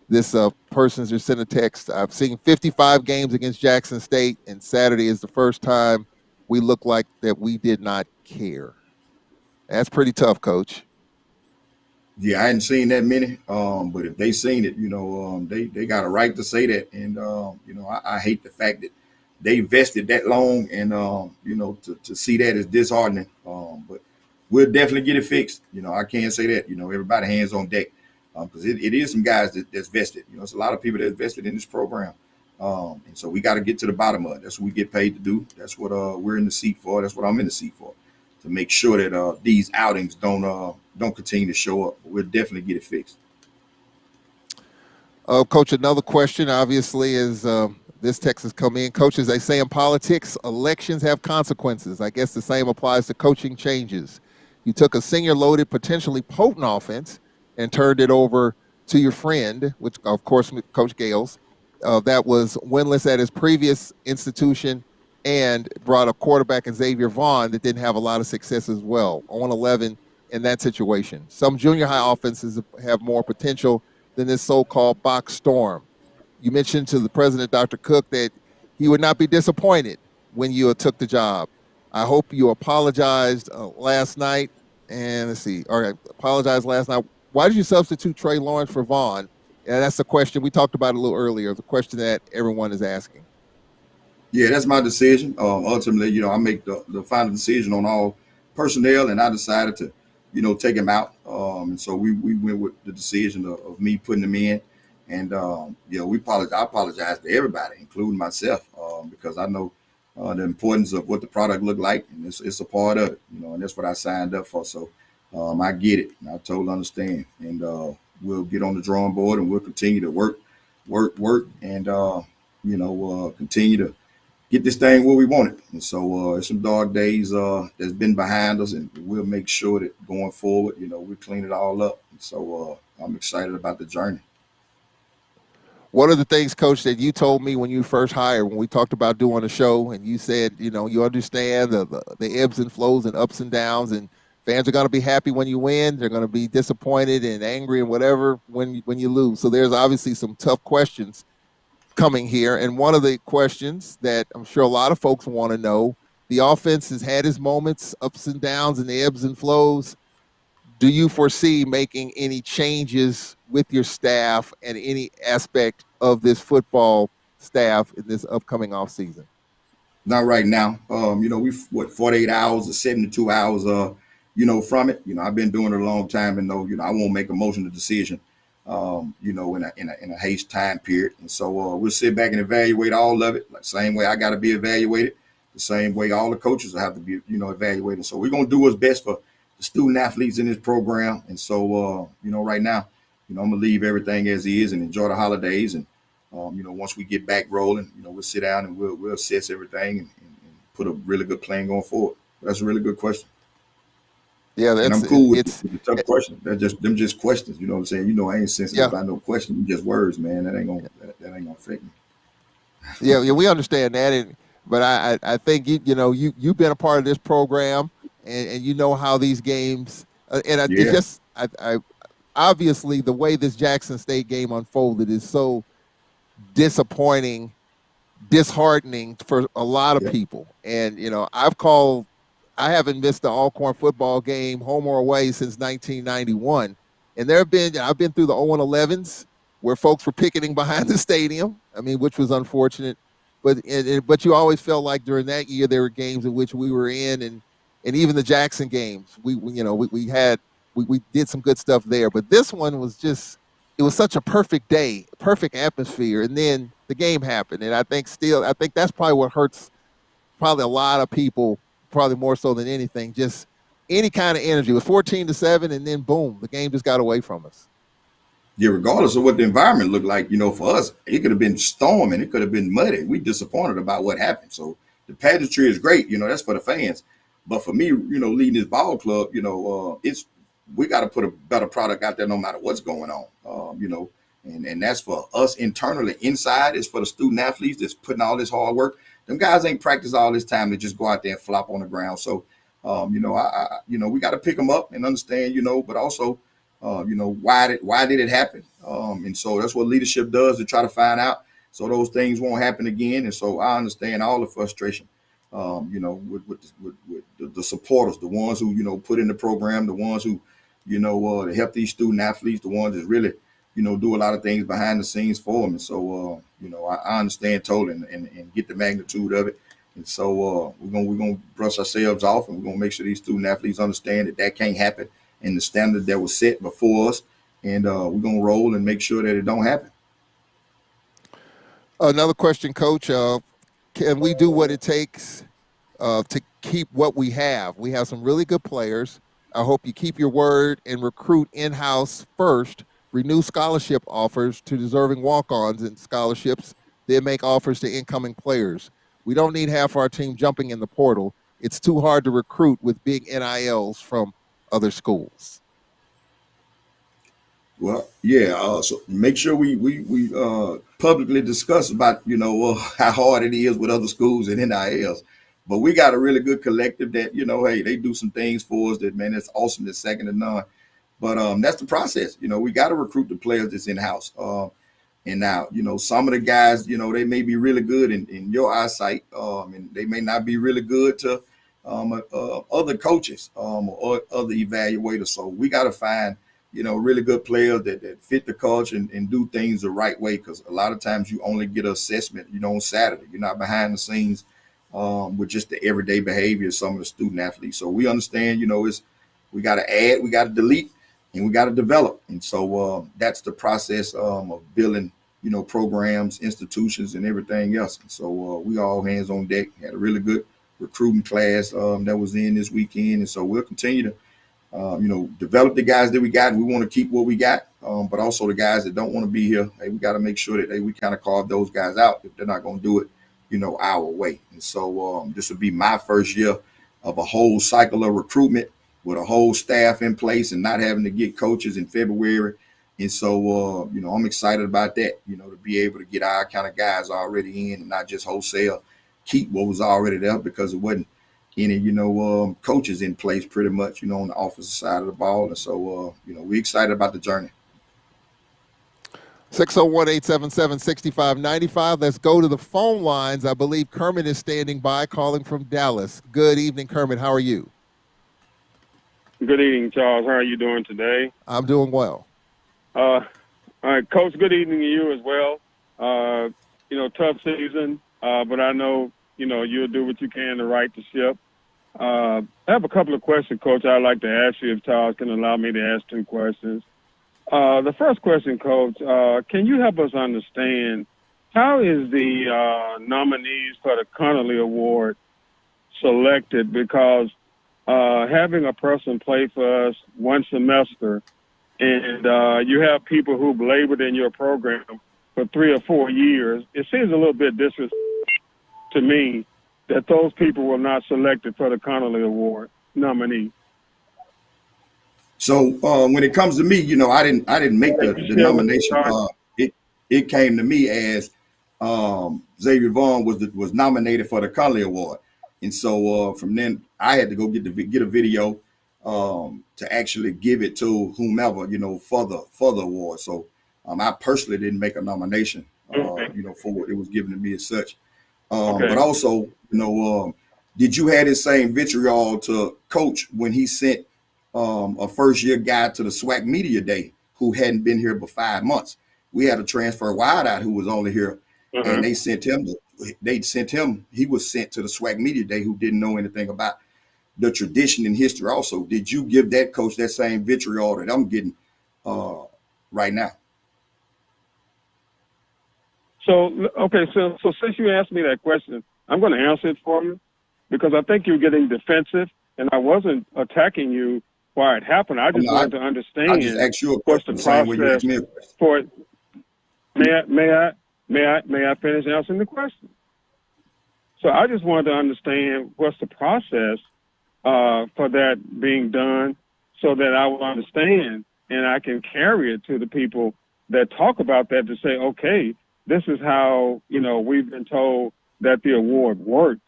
this person's just sent a text. I've seen 55 games against Jackson State, and Saturday is the first time we look like that we did not care. That's pretty tough, Coach. Yeah, I hadn't seen that many, but if they seen it, they got a right to say that. And, I hate the fact that they vested that long, and, to see that is disheartening. But we'll definitely get it fixed. I can't say that, everybody hands on deck, because it is some guys that's vested. It's a lot of people that's vested in this program. And so we got to get to the bottom of it. That's what we get paid to do. That's what we're in the seat for. That's what I'm in the seat for, to make sure that these outings don't continue to show up. We'll definitely get it fixed. Coach, another question, obviously, is this text has come in. Coaches, they say in politics, elections have consequences. I guess the same applies to coaching changes. You took a senior-loaded, potentially potent offense and turned it over to your friend, which, of course, Coach Gales, that was winless at his previous institution, and brought a quarterback in Xavier Vaughn that didn't have a lot of success as well, 0-11 in that situation. Some junior high offenses have more potential than this so-called box storm. You mentioned to the president, Dr. Cook, that he would not be disappointed when you took the job. I hope you apologized last night. And let's see. All right, apologized last night. Why did you substitute Trey Lawrence for Vaughn? And that's the question. We talked about it a little earlier, the question that everyone is asking. Yeah, that's my decision. Ultimately, I make the final decision on all personnel, and I decided to, take him out. And so we went with the decision of me putting him in. And, I apologize to everybody, including myself, because I know the importance of what the product looked like, and it's a part of it, and that's what I signed up for. So I get it, and I totally understand. And we'll get on the drawing board, and we'll continue to work, and, continue to get this thing where we want it. And so it's some dark days that's been behind us, and we'll make sure that going forward, we clean it all up. And so I'm excited about the journey. One of the things, Coach, that you told me when you first hired, when we talked about doing a show, and you said, you understand the ebbs and flows and ups and downs, and fans are going to be happy when you win. They're going to be disappointed and angry and whatever when you lose. So there's obviously some tough questions coming here. And one of the questions that I'm sure a lot of folks want to know, the offense has had its moments, ups and downs, and the ebbs and flows. Do you foresee making any changes with your staff and any aspect of this football staff in this upcoming offseason? Not right now. We 48 hours or 72 hours, from it. I've been doing it a long time, and I won't make a motion to decision, in a haste time period. And so we'll sit back and evaluate all of it, like same way I got to be evaluated, the same way all the coaches will have to be, evaluated. So we're gonna do what's best for the student athletes in this program. And so, right now, I'm gonna leave everything as is and enjoy the holidays, and Once we get back rolling, we'll sit down and we'll assess everything and put a really good plan going forward. That's a really good question. Yeah, And that's I'm cool with it's the tough question. That's just questions. You know what I'm saying? I ain't sensitive yeah. about no question. Just words, man. That ain't gonna affect me. Yeah, we understand that, but I think you've been a part of this program, and you know how these games, it's Yeah. just I obviously the way this Jackson State game unfolded is so disappointing, disheartening for a lot of Yeah. people, and I haven't missed the Alcorn football game, home or away, since 1991. And I've been through the 0-11s where folks were picketing behind the stadium. I mean, which was unfortunate. But you always felt like during that year there were games in which we were in, and even the Jackson games, we did some good stuff there. But this one was just, it was such a perfect day, perfect atmosphere, and then the game happened. And I think that's probably what hurts probably a lot of people, probably more so than anything, just any kind of energy. It was 14-7, and then boom, the game just got away from us. Yeah, regardless of what the environment looked like, for us, it could have been storming, it could have been muddy. We disappointed about what happened. So the pageantry is great, that's for the fans. But for me, leading this ball club, it's we got to put a better product out there no matter what's going on. And that's for us internally. Inside is for the student athletes that's putting all this hard work. Them guys ain't practiced all this time to just go out there and flop on the ground. So, we got to pick them up and understand, but also, why did it happen? And so that's what leadership does, to try to find out so those things won't happen again. And so I understand all the frustration, with the supporters, the ones who, put in the program, the ones who, to help these student athletes, the ones that really, do a lot of things behind the scenes for them. And so, I understand totally and get the magnitude of it. And so we're gonna brush ourselves off, and we're gonna make sure these student athletes understand that can't happen, and the standard that was set before us. And we're gonna roll and make sure that it don't happen. Another question, Coach. Can we do what it takes to keep what we have? We have some really good players. I hope you keep your word and recruit in-house first. Renew scholarship offers to deserving walk-ons and scholarships, then make offers to incoming players. We don't need half our team jumping in the portal. It's too hard to recruit with big NILs from other schools. Well, yeah. So make sure we publicly discuss about how hard it is with other schools and NILs. But we got a really good collective that hey, they do some things for us that, man, that's awesome. That's second to none. But that's the process. We got to recruit the players that's in house. And now, some of the guys, they may be really good in your eyesight, and they may not be really good to other coaches or other evaluators. So we got to find, really good players that fit the culture and do things the right way. Because a lot of times you only get an assessment, on Saturday. You're not behind the scenes with just the everyday behavior of some of the student athletes. So we understand, we got to add, we got to delete, and we got to develop. And so that's the process of building, programs, institutions, and everything else. And so we all hands on deck. Had a really good recruiting class that was in this weekend. And so we'll continue to, develop the guys that we got. We want to keep what we got, but also the guys that don't want to be here. Hey, we got to make sure that we kind of carve those guys out if they're not going to do it, our way. And so this would be my first year of a whole cycle of recruitment with a whole staff in place and not having to get coaches in February. And so, I'm excited about that, to be able to get our kind of guys already in and not just wholesale keep what was already there, because it wasn't any, coaches in place pretty much, on the offensive side of the ball. And so, we're excited about the journey. 601-877-6595. Let's go to the phone lines. I believe Kermit is standing by, calling from Dallas. Good evening, Kermit. How are you? Good evening, Charles. How are you doing today? I'm doing well. All right, Coach, good evening to you as well. Tough season, but I know, you'll do what you can to right the ship. I have a couple of questions, Coach, I'd like to ask you if Charles can allow me to ask two questions. The first question, Coach, can you help us understand how is the nominees for the Connolly Award selected? Because having a person play for us one semester and you have people who've labored in your program for 3 or 4 years, it seems a little bit disrespectful to me that those people were not selected for the Connolly Award nominee. So when it comes to me, I didn't make the nomination. It came to me as Xavier Vaughn was nominated for the Connolly Award, and so from then I had to go get a video to actually give it to whomever for the award. So I personally didn't make a nomination, for what it was given to me as such. But also, did you have the same vitriol to Coach when he sent a first-year guy to the SWAC Media Day who hadn't been here but 5 months? We had a transfer wideout who was only here, and they sent him. He was sent to the SWAC Media Day who didn't know anything about the tradition and history. Also, did you give that coach that same vitriol that I'm getting right now? So since you asked me that question, I'm going to answer it for you because I think you're getting defensive, and I wasn't attacking you why it happened. I just wanted to understand. I just asked you a what's question the the same way you asked process me a question. for it. May I finish answering the question? So I just wanted to understand what's the process for that being done, so that I will understand and I can carry it to the people that talk about that to say, okay, this is how, we've been told that the award works.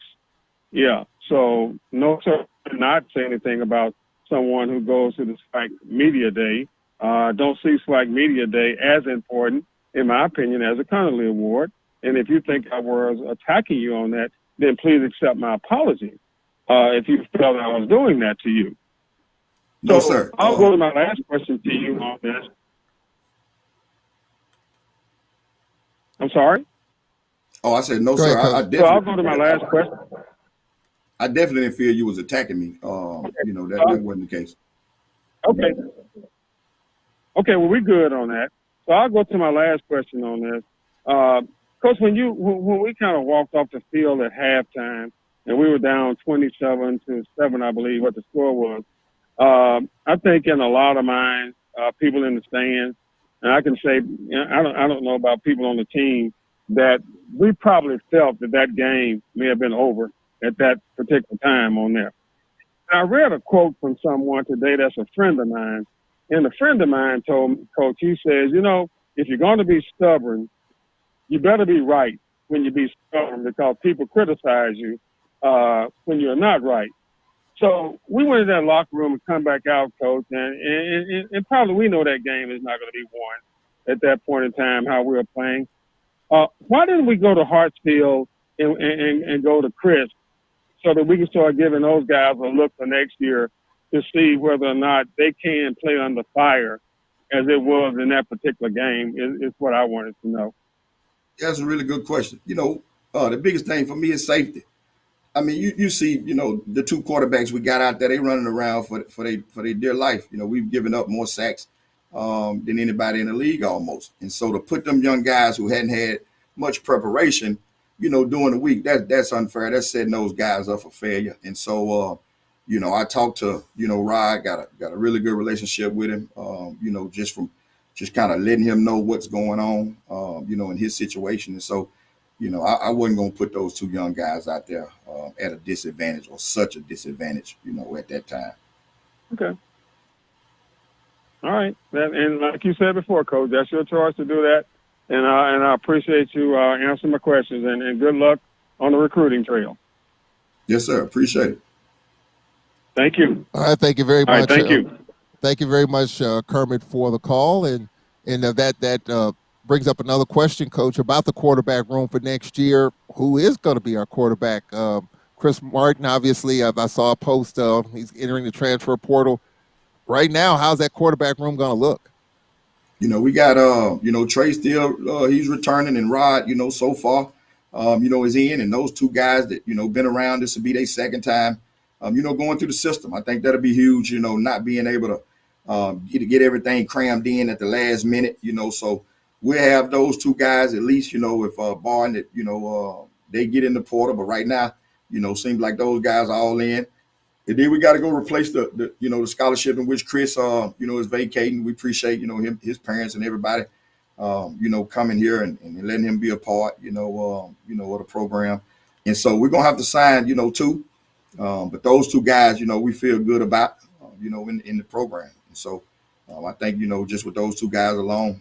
Yeah. So no, sir, I did not say anything about someone who goes to the SWAC Media Day. Don't see SWAC Media Day as important, in my opinion, as a Connolly Award. And if you think I was attacking you on that, then please accept my apology if you felt I was doing that to you. No, sir. I'll go to my last question to you on this. I'm sorry? Oh, I said no, Go sir. ahead, I Coach. definitely. So I'll go to my last question. I definitely didn't feel you was attacking me. That wasn't the case. Okay. Okay, well, we're good on that. So I'll go to my last question on this. Coach, when we kind of walked off the field at halftime, and we were down 27-7, I believe, what the score was, I think in a lot of minds, people in the stands, and I can say, I don't know about people on the team, that we probably felt that game may have been over at that particular time on there. And I read a quote from someone today that's a friend of mine, and a friend of mine told me, Coach, he says, if you're going to be stubborn, you better be right when you be stubborn, because people criticize you when you're not right. So we went in that locker room and come back out, Coach, and probably we know that game is not going to be won at that point in time, how we were playing. Why didn't we go to Hartsfield and go to Chris so that we can start giving those guys a look for next year to see whether or not they can play under fire as it was in that particular game is what I wanted to know. That's a really good question. The biggest thing for me is safety. I mean, you see, the two quarterbacks we got out there, they running around for their dear life. We've given up more sacks than anybody in the league almost. And so to put them young guys who hadn't had much preparation, during the week, that's unfair. That's setting those guys up for failure. And so, I talked to, Rod, got a really good relationship with him, just kind of letting him know what's going on, in his situation. And so, I wasn't going to put those two young guys out there at a disadvantage, or such a disadvantage, at that time. Okay. All right. And like you said before, Coach, that's your choice to do that. And I appreciate you answering my questions, and good luck on the recruiting trail. Yes, sir. Appreciate it. Thank you. All right. Thank you very much. All right, thank you. Thank you very much, Kermit, for the call. And that brings up another question, Coach, about the quarterback room for next year. Who is going to be our quarterback? Chris Martin, obviously, I saw a post. He's entering the transfer portal. Right now, how's that quarterback room going to look? We got, Trey still, he's returning, and Rod, so far, is in. And those two guys that, been around, this will be their second time, going through the system. I think that'll be huge, not being able to get everything crammed in at the last minute, so we'll have those two guys at least, if barring that, they get in the portal. But right now, seems like those guys are all in. And then we got to go replace the scholarship in which Chris, is vacating. We appreciate, him, his parents and everybody, coming here and letting him be a part, of the program. And so we're gonna have to sign, two. But those two guys, we feel good about, in the program. And so I think, just with those two guys alone,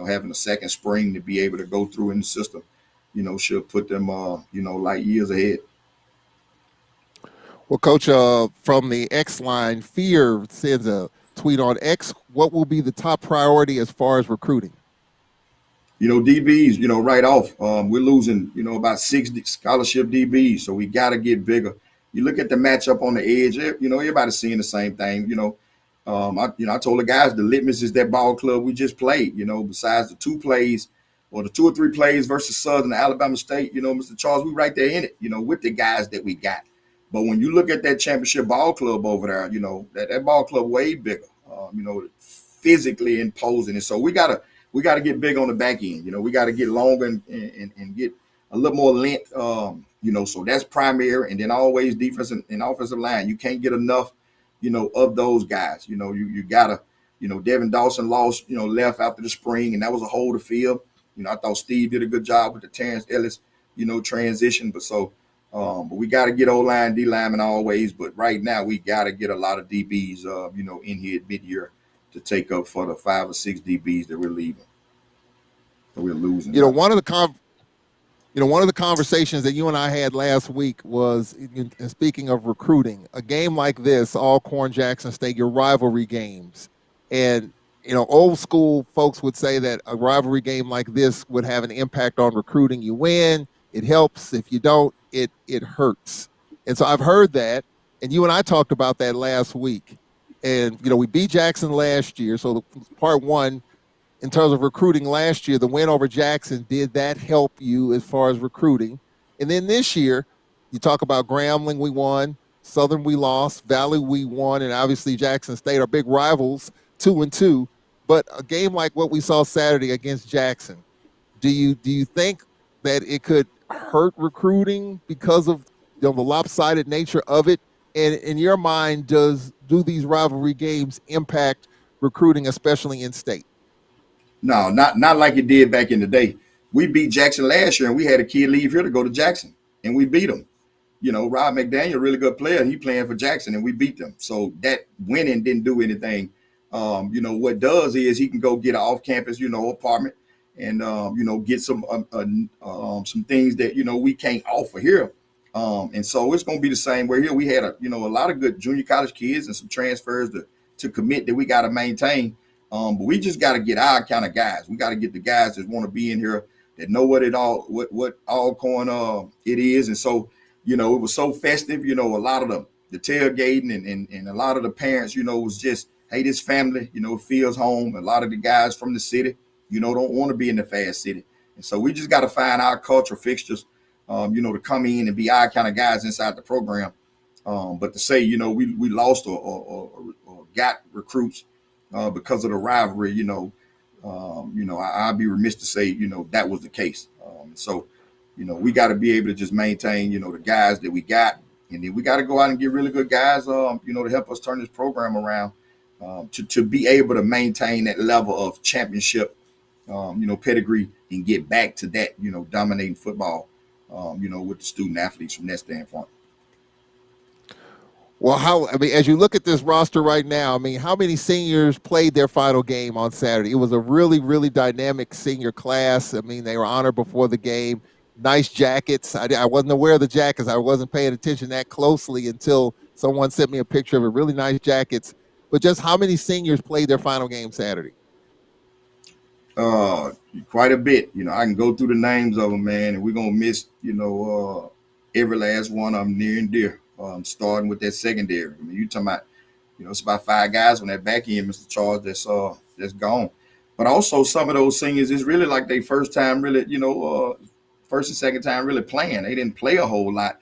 having a second spring to be able to go through in the system, should put them, light years ahead. Well, Coach, from the X line, Fear sends a tweet on X. What will be the top priority as far as recruiting? DBs, right off, we're losing, about 60 scholarship DBs. So we got to get bigger. You look at the matchup on the edge, everybody's seeing the same thing. I told the guys the litmus is that ball club we just played. Besides the two plays or the 2 or 3 plays versus Southern Alabama State, Mr. Charles, we right there in it, with the guys that we got. But when you look at that championship ball club over there, that ball club way bigger, physically imposing. And so we gotta get big on the back end. We got to get longer and get a little more length. So that's primary, and then always defense and offensive line. You can't get enough, of those guys. You gotta, Devin Dawson lost, left after the spring, and that was a hole to fill. I thought Steve did a good job with the Terrence Ellis, transition. But we got to get O-line, D-lineman always. But right now we got to get a lot of DBs, in here at mid-year to take up for the 5 or 6 DBs that we're leaving. So we're losing. One of the conversations that you and I had last week was, in speaking of recruiting, a game like this, Alcorn, Jackson State, your rivalry games. And, old school folks would say that a rivalry game like this would have an impact on recruiting. You win, it helps. If you don't, it hurts. And so I've heard that. And you and I talked about that last week. And, we beat Jackson last year. So part one, in terms of recruiting last year, the win over Jackson, did that help you as far as recruiting? And then this year, you talk about Grambling, we won, Southern we lost, Valley we won, and obviously Jackson State are big rivals, 2-2. But a game like what we saw Saturday against Jackson, do you think that it could hurt recruiting because of the lopsided nature of it? And in your mind, do these rivalry games impact recruiting, especially in state? No, not like it did back in the day. We beat Jackson last year, and we had a kid leave here to go to Jackson, and we beat him. Rob McDaniel, really good player, and he playing for Jackson, and we beat them. So that winning didn't do anything. What does is he can go get an off-campus, apartment, and get some things that we can't offer here. And so it's going to be the same way here. We had a lot of good junior college kids and some transfers to commit that we got to maintain. But we just got to get our kind of guys. We got to get the guys that want to be in here, that know what Alcorn it is. And so, it was so festive. A lot of the tailgating and a lot of the parents, was just, hey, this family, feels home. A lot of the guys from the city, don't want to be in the fast city. And so we just got to find our culture fixtures, to come in and be our kind of guys inside the program. But to say, we lost or got recruits because of the rivalry, I'd be remiss to say, that was the case. So, we got to be able to just maintain, the guys that we got. And then we got to go out and get really good guys, to help us turn this program around, to be able to maintain that level of championship, pedigree and get back to that, dominating football, with the student athletes from that standpoint. Well, as you look at this roster right now, how many seniors played their final game on Saturday? It was a really, really dynamic senior class. They were honored before the game. Nice jackets. I wasn't aware of the jackets. I wasn't paying attention that closely until someone sent me a picture of it. Really nice jackets. But just how many seniors played their final game Saturday? Quite a bit. I can go through the names of them, man, and we're going to miss, every last one of them near and dear. Starting with that secondary. You talking about, it's about 5 guys on that back end, Mr. Charles, that's gone. But also some of those seniors, it's really like their first time really, first and second time really playing. They didn't play a whole lot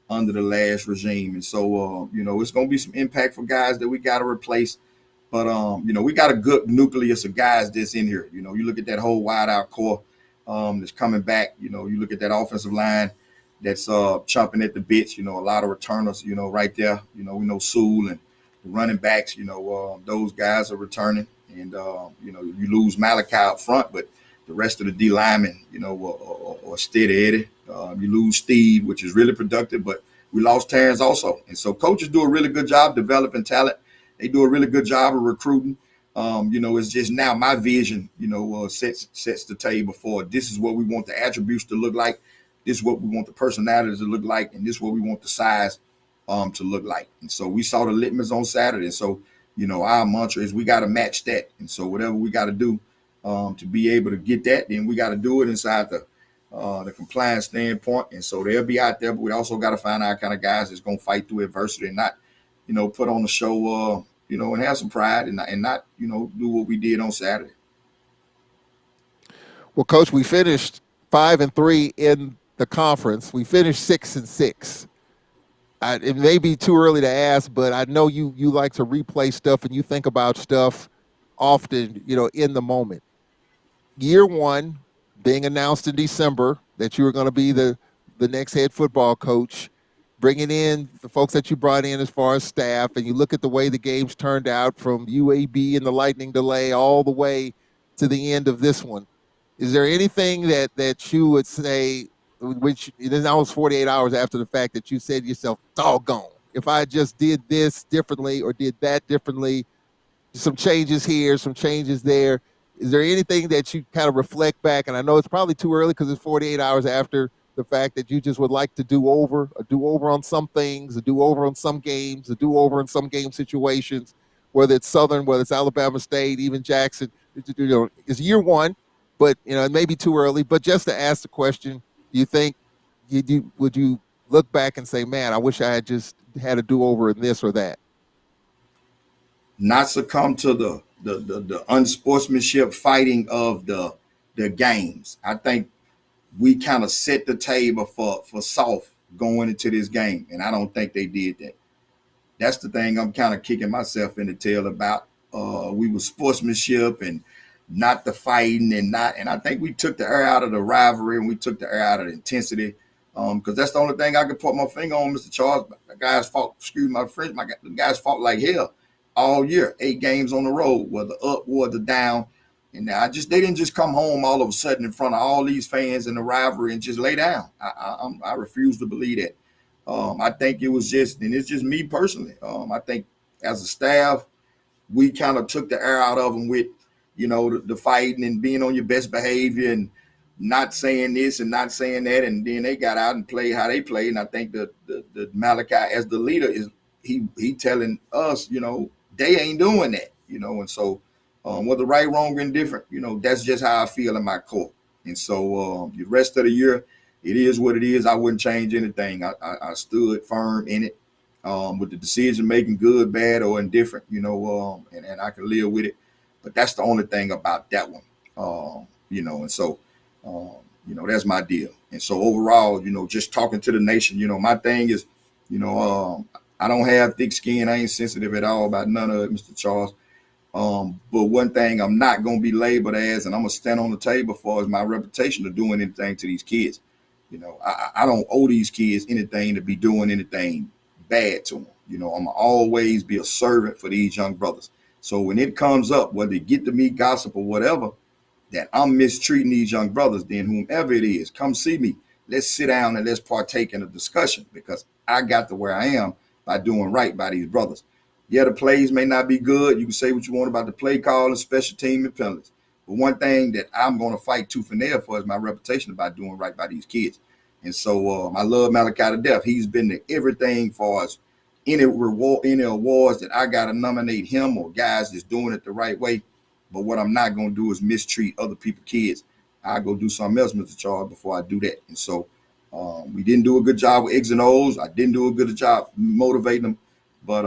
under the last regime. And so, it's going to be some impactful guys that we got to replace. But, we got a good nucleus of guys that's in here. You look at that whole wide out core that's coming back. You look at that offensive line that's chomping at the bits, a lot of returners, right there. We know Sewell and the running backs, those guys are returning. And, you lose Malachi up front, but the rest of the D linemen, are steady Eddie. You lose Steve, which is really productive, but we lost Terrence also. And so coaches do a really good job developing talent. They do a really good job of recruiting. It's just now my vision, sets the table for this is what we want the attributes to look like. This is what we want the personalities to look like. And this is what we want the size to look like. And so we saw the litmus on Saturday. So, our mantra is we got to match that. And so whatever we got to do to be able to get that, then we got to do it inside the compliance standpoint. And so they'll be out there, but we also got to find our kind of guys that's going to fight through adversity and not, put on the show, and have some pride and not, do what we did on Saturday. Well, Coach, we finished 5-3 in the conference. We finished 6-6. It may be too early to ask, but I know you like to replay stuff and you think about stuff often, in the moment. Year one, being announced in December that you were going to be the next head football coach, bringing in the folks that you brought in as far as staff, and you look at the way the games turned out from UAB and the lightning delay all the way to the end of this one. Is there anything that you would say, which it is almost 48 hours after the fact, that you said to yourself, doggone, if I just did this differently or did that differently, some changes here, some changes there. Is there anything that you kind of reflect back? And I know it's probably too early because it's 48 hours after the fact, that you just would like to do over on some things, a do over on some games, a do over in some game situations, whether it's Southern, whether it's Alabama State, even Jackson. It's year one, but it may be too early. But just to ask the question, do you think would you look back and say, man, I wish I had just had a do over in this or that? Not succumb to the unsportsmanship fighting of the games. I think we kind of set the table for South going into this game, and I don't think they did that. That's the thing I'm kind of kicking myself in the tail about. We were sportsmanship and not the fighting and I think we took the air out of the rivalry and we took the air out of the intensity. Because that's the only thing I could put my finger on, Mr. Charles. The guys fought, excuse my French, the guys fought like hell all year, 8 games on the road, whether up, whether down. And they didn't just come home all of a sudden in front of all these fans in the rivalry and just lay down. I refuse to believe that. I think it was just, and it's just me personally. I think as a staff, we kind of took the air out of them with, the fighting and being on your best behavior and not saying this and not saying that. And then they got out and played how they played. And I think the Malachi as the leader is he telling us, they ain't doing that, and so whether right, wrong, or indifferent, that's just how I feel in my core. And so the rest of the year, it is what it is. I wouldn't change anything. I stood firm in it with the decision making, good, bad, or indifferent, and I can live with it. But that's the only thing about that one, and so, that's my deal. And so overall, just talking to the nation, my thing is, I don't have thick skin. I ain't sensitive at all about none of it, Mr. Charles. But one thing I'm not going to be labeled as, and I'm going to stand on the table for, is my reputation of doing anything to these kids. I don't owe these kids anything to be doing anything bad to them. I'm going to always be a servant for these young brothers. So when it comes up, whether it get to me, gossip or whatever, that I'm mistreating these young brothers, then whomever it is, come see me. Let's sit down and let's partake in a discussion, because I got to where I am by doing right by these brothers. Yeah, the plays may not be good. You can say what you want about the play call and special team and penalties. But one thing that I'm going to fight tooth and nail for is my reputation about doing right by these kids. And so I love Malachi to death. He's been to everything for us. Any awards that I got to nominate him or guys that's doing it the right way. But what I'm not going to do is mistreat other people's kids. I go do something else, Mr. Charles, before I do that. And so we didn't do a good job with X and O's. I didn't do a good job motivating them, but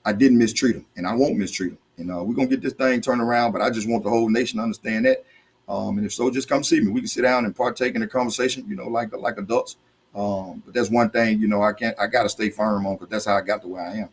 I didn't mistreat them, and I won't mistreat them. And we're going to get this thing turned around, but I just want the whole nation to understand that. And if so, just come see me. We can sit down and partake in the conversation, like adults. But that's one thing, I got to stay firm on, because that's how I got to where I am.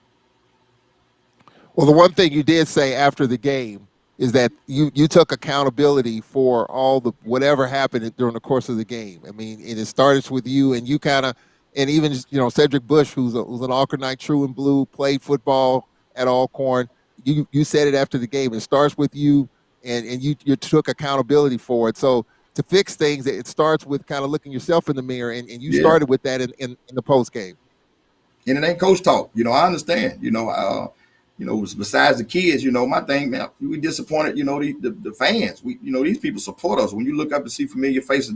Well, the one thing you did say after the game is that you took accountability for all the whatever happened during the course of the game. I mean, it started with you, and you kind of, and even Cedric Bush, who's an Alcorn True and Blue, played football at Alcorn. You said it after the game. It starts with you and you took accountability for it. So to fix things, it starts with kind of looking yourself in the mirror, and you started with that in the post game. And it ain't coach talk. I understand. Besides the kids, my thing, man, we disappointed, the fans. These people support us. When you look up and see familiar faces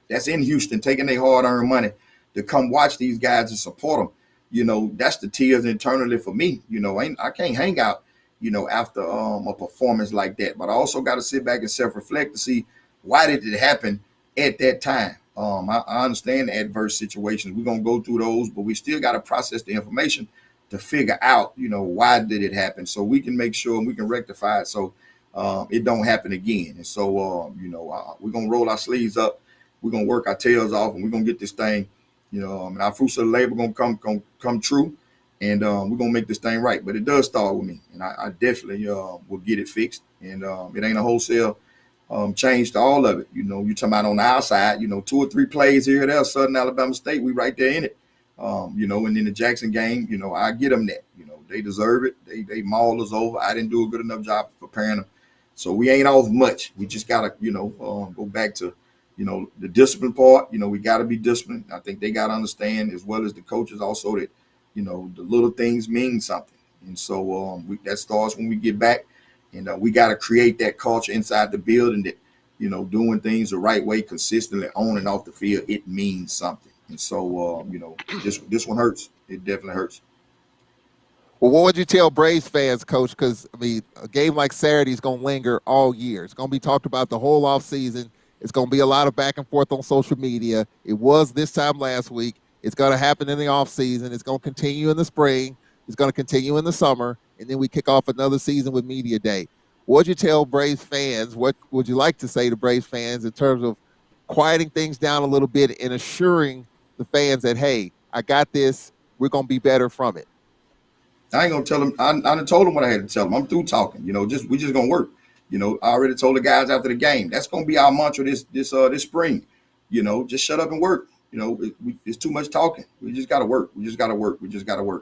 that's in Houston taking their hard-earned money to come watch these guys and support them, that's the tears internally for me. I can't hang out, after a performance like that. But I also got to sit back and self-reflect to see why did it happen at that time. I understand the adverse situations. We're gonna go through those, but we still got to process the information to figure out, why did it happen, so we can make sure and we can rectify it, so it don't happen again. And so, we're gonna roll our sleeves up. We're gonna work our tails off, and we're gonna get this thing, and our fruits of the labor gonna come true, and we're gonna make this thing right. But it does start with me, and I definitely will get it fixed. And it ain't a wholesale change to all of it. You're talking about on the outside, 2 or 3 plays here or there, Southern Alabama State, we right there in it. And in the Jackson game, I get them that. They deserve it. They mauled us over. I didn't do a good enough job preparing them. So we ain't off much. We just got to, go back to, the discipline part. We got to be disciplined. I think they got to understand, as well as the coaches also, that, the little things mean something. And so that starts when we get back. And we got to create that culture inside the building that, doing things the right way, consistently on and off the field, it means something. And so, this one hurts. It definitely hurts. Well, what would you tell Braves fans, Coach? Because, a game like Saturday is going to linger all year. It's going to be talked about the whole offseason. It's going to be a lot of back and forth on social media. It was this time last week. It's going to happen in the offseason. It's going to continue in the spring. It's going to continue in the summer. And then we kick off another season with Media Day. What would you tell Braves fans? What would you like to say to Braves fans in terms of quieting things down a little bit and assuring the fans that, hey, I got this. We're going to be better from it? I ain't gonna tell them. I done told them what I had to tell them. I'm through talking. We just gonna work. I already told the guys after the game. That's gonna be our mantra this spring. Just shut up and work. It's too much talking. We just gotta work. We just gotta work.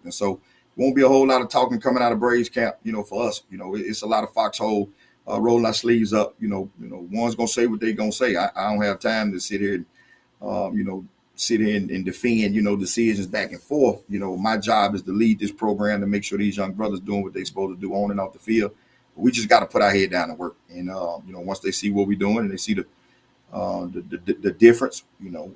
And so won't be a whole lot of talking coming out of Braves camp. For us. It's a lot of foxhole rolling our sleeves up. One's gonna say what they gonna say. I don't have time to sit here and sit here and defend, decisions back and forth. My job is to lead this program to make sure these young brothers doing what they're supposed to do on and off the field. But we just got to put our head down and work. And, once they see what we're doing and they see the difference, the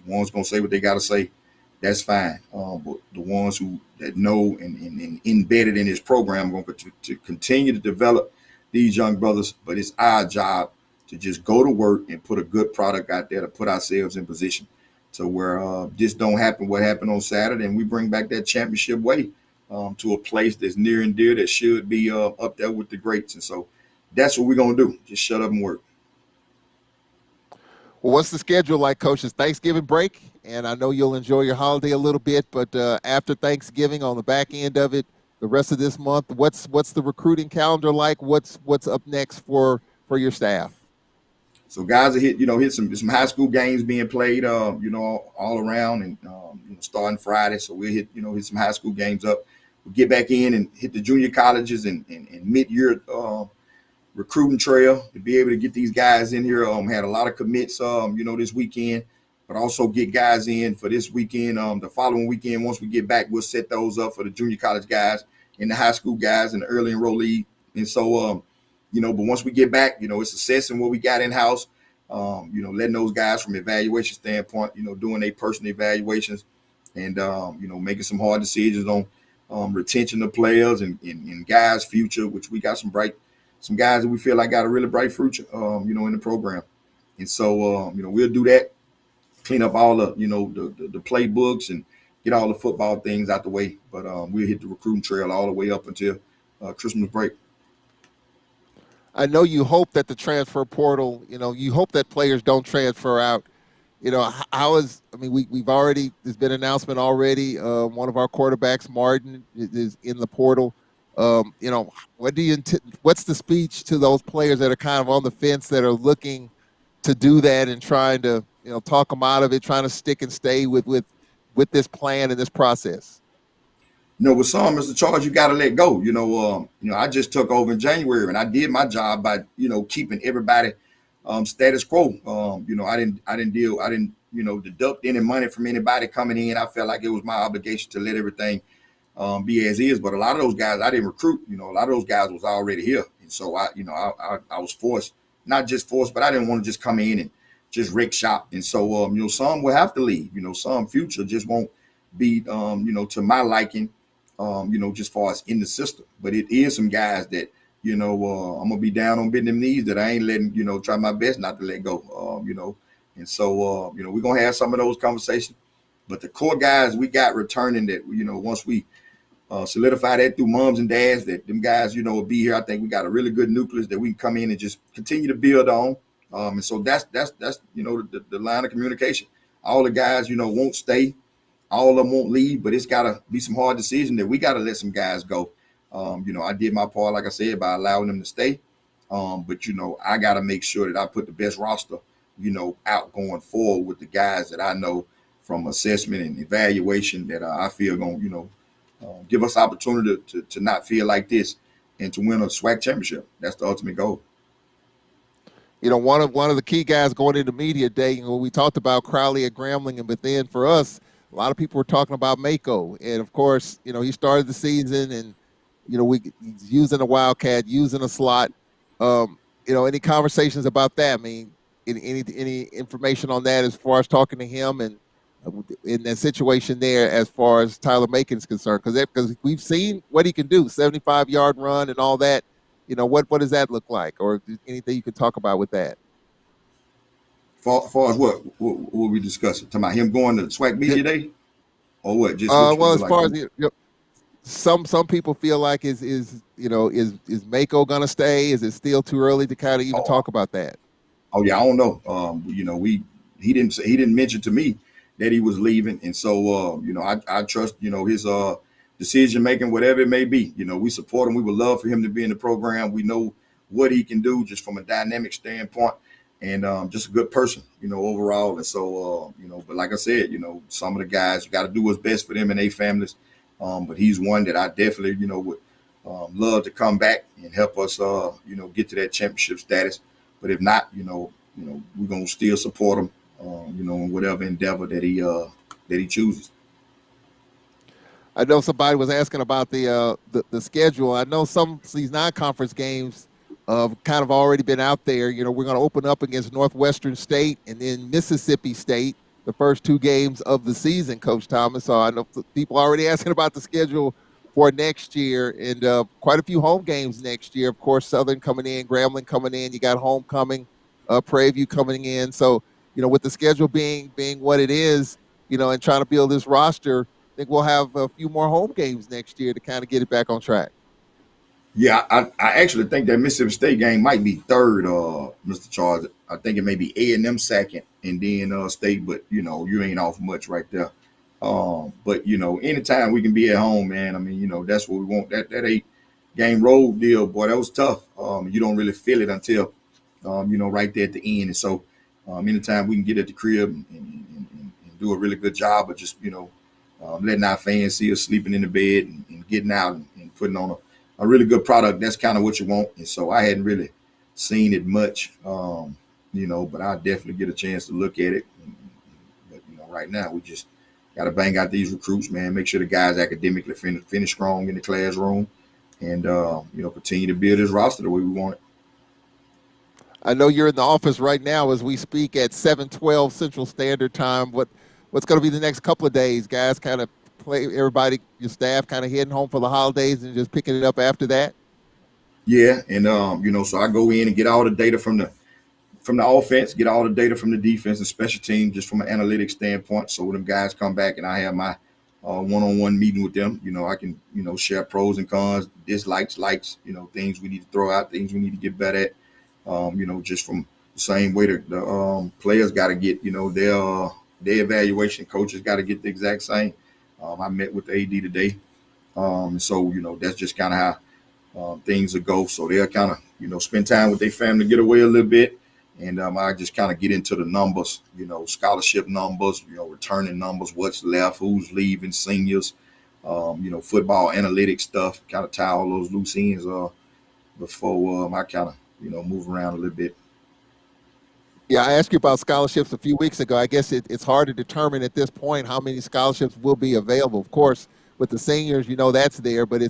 ones going to say what they got to say, that's fine. But the ones that know and embedded in this program are going to continue to develop these young brothers. But it's our job to just go to work and put a good product out there to put ourselves in position to where this don't happen what happened on Saturday, and we bring back that championship way to a place that's near and dear that should be up there with the greats. And so that's what we're going to do. Just shut up and work. Well, what's the schedule like, Coach? It's Thanksgiving break, and I know you'll enjoy your holiday a little bit, but after Thanksgiving, on the back end of it, the rest of this month, what's the recruiting calendar like? What's up next for your staff? So guys are hit some high school games being played, all around, and starting Friday. So we'll hit some high school games up. We'll get back in and hit the junior colleges and mid-year recruiting trail to be able to get these guys in here. Had a lot of commits, this weekend, but also get guys in for this weekend. The following weekend, once we get back, we'll set those up for the junior college guys and the high school guys and the early enrollee. And so, but once we get back, it's assessing what we got in-house, letting those guys from evaluation standpoint, doing their personal evaluations and, making some hard decisions on retention of players and guys' future, which we got some guys that we feel like got a really bright future, in the program. And so, we'll do that, clean up all the, the playbooks and get all the football things out the way. But we'll hit the recruiting trail all the way up until Christmas break. I know you hope that the transfer portal, you hope that players don't transfer out. We've already, there's been an announcement already. One of our quarterbacks, Martin, is in the portal. What's the speech to those players that are kind of on the fence that are looking to do that and trying to, talk them out of it, trying to stick and stay with this plan and this process? with some, Mr. Charles, you got to let go. I just took over in January, and I did my job by, keeping everybody status quo. I didn't, deduct any money from anybody coming in. I felt like it was my obligation to let everything be as is. But a lot of those guys I didn't recruit. A lot of those guys was already here, and so I was forced, not just forced, but I didn't want to just come in and just wreck shop. And so some will have to leave. Some future just won't be to my liking. Just far as in the system. But it is some guys that, I'm gonna be down on bending knees that I ain't letting, try my best not to let go. And so we're gonna have some of those conversations. But the core guys we got returning that, once we solidify that through moms and dads, that them guys, will be here. I think we got a really good nucleus that we can come in and just continue to build on. And so that's the line of communication. All the guys, won't stay. All of them won't leave, but it's got to be some hard decision that we got to let some guys go. I did my part, like I said, by allowing them to stay. But, I got to make sure that I put the best roster, out going forward with the guys that I know from assessment and evaluation that I feel going to, give us opportunity to not feel like this and to win a SWAC championship. That's the ultimate goal. One of the key guys going into media day, we talked about Crowley at Grambling, but then for us, a lot of people were talking about Mako. And of course, he started the season and, he's using a Wildcat, using a slot. Any conversations about that? I mean, any information on that as far as talking to him and in that situation there as far as Tyler Macon's concerned? Because we've seen what he can do, 75-yard run and all that. What does that look like? Or anything you can talk about with that? Far as what we discussing? Talking about him going to the SWAC media day, or what? Just as far as some people feel like is Mako gonna stay? Is it still too early to kind of even talk about that? Oh yeah, I don't know. He didn't mention to me that he was leaving, and so I trust his decision making, whatever it may be. We support him. We would love for him to be in the program. We know what he can do just from a dynamic standpoint. And just a good person, overall. And so, but like I said, some of the guys, you got to do what's best for them and their families. But he's one that I definitely, would love to come back and help us, get to that championship status. But if not, we're going to still support him, in whatever endeavor that he chooses. I know somebody was asking about the schedule. I know some of these non-conference games kind of already been out there. We're going to open up against Northwestern State and then Mississippi State, the first two games of the season, Coach Thomas. So I know people are already asking about the schedule for next year, and quite a few home games next year. Of course, Southern coming in, Grambling coming in. You got Homecoming, Prairie View coming in. So, with the schedule being what it is, and trying to build this roster, I think we'll have a few more home games next year to kind of get it back on track. Yeah, I actually think that Mississippi State game might be third, Mr. Charles. I think it may be A&M second, and then State, but you ain't off much right there. But anytime we can be at home, man. I mean, that's what we want. That 8-game road deal, boy, that was tough. You don't really feel it until right there at the end. And so, anytime we can get at the crib and do a really good job of just letting our fans see us sleeping in the bed and getting out and putting on a really good product, that's kind of what you want. And so I hadn't really seen it much, but I definitely get a chance to look at it. But right now we just got to bang out these recruits, man. Make sure the guys academically finish strong in the classroom, and continue to build this roster the way we want it. I know you're in the office right now as we speak at 7:12 Central Standard Time. What's going to be the next couple of days, guys? Kind of everybody, your staff, kind of heading home for the holidays and just picking it up after that. Yeah, and so I go in and get all the data from the offense, get all the data from the defense and special team, just from an analytics standpoint. So when them guys come back and I have my one-on-one meeting with them, I can share pros and cons, dislikes, likes, things we need to throw out, things we need to get better at. Just from the same way the players got to get their evaluation, coaches got to get the exact same. I met with the AD today, and so that's just kind of how things will go. So they'll kind of spend time with their family, get away a little bit, and I just kind of get into the numbers, scholarship numbers, returning numbers, what's left, who's leaving, seniors, football analytics stuff, kind of tie all those loose ends before I kind of, move around a little bit. Yeah, I asked you about scholarships a few weeks ago. I guess it's hard to determine at this point how many scholarships will be available. Of course, with the seniors, that's there, but